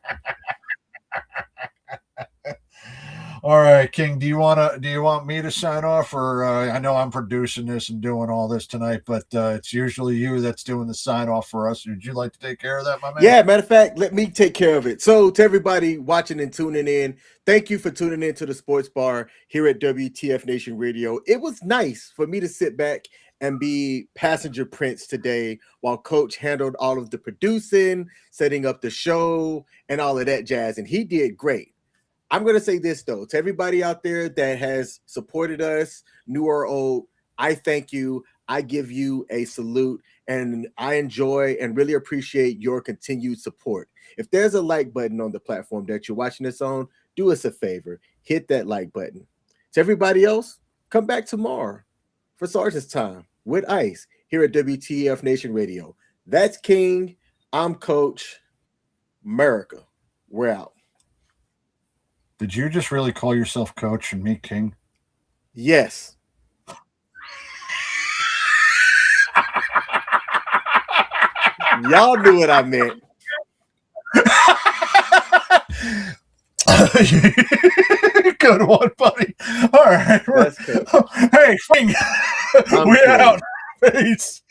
All right, King, do you want me to sign off, or I know I'm producing this and doing all this tonight, but it's usually you that's doing the sign off for us. Would you like to take care of that, my man? Yeah, matter of fact, let me take care of it. So to everybody watching and tuning in, thank you for tuning in to the Sports Bar here at WTF Nation Radio. It was nice for me to sit back and be passenger prince today while Coach handled all of the producing, setting up the show, and all of that jazz, and he did great. I'm going to say this, though, to everybody out there that has supported us, new or old, I thank you. I give you a salute, and I enjoy and really appreciate your continued support. If there's a like button on the platform that you're watching this on, do us a favor. Hit that like button. To everybody else, come back tomorrow for Sergeant's Time with Ice here at WTF Nation Radio. That's King. I'm Coach. America. We're out. Did you just really call yourself Coach and me King? Yes. Y'all knew what I meant. Good one, buddy. All right. That's good. Hey, King. We're out. Peace.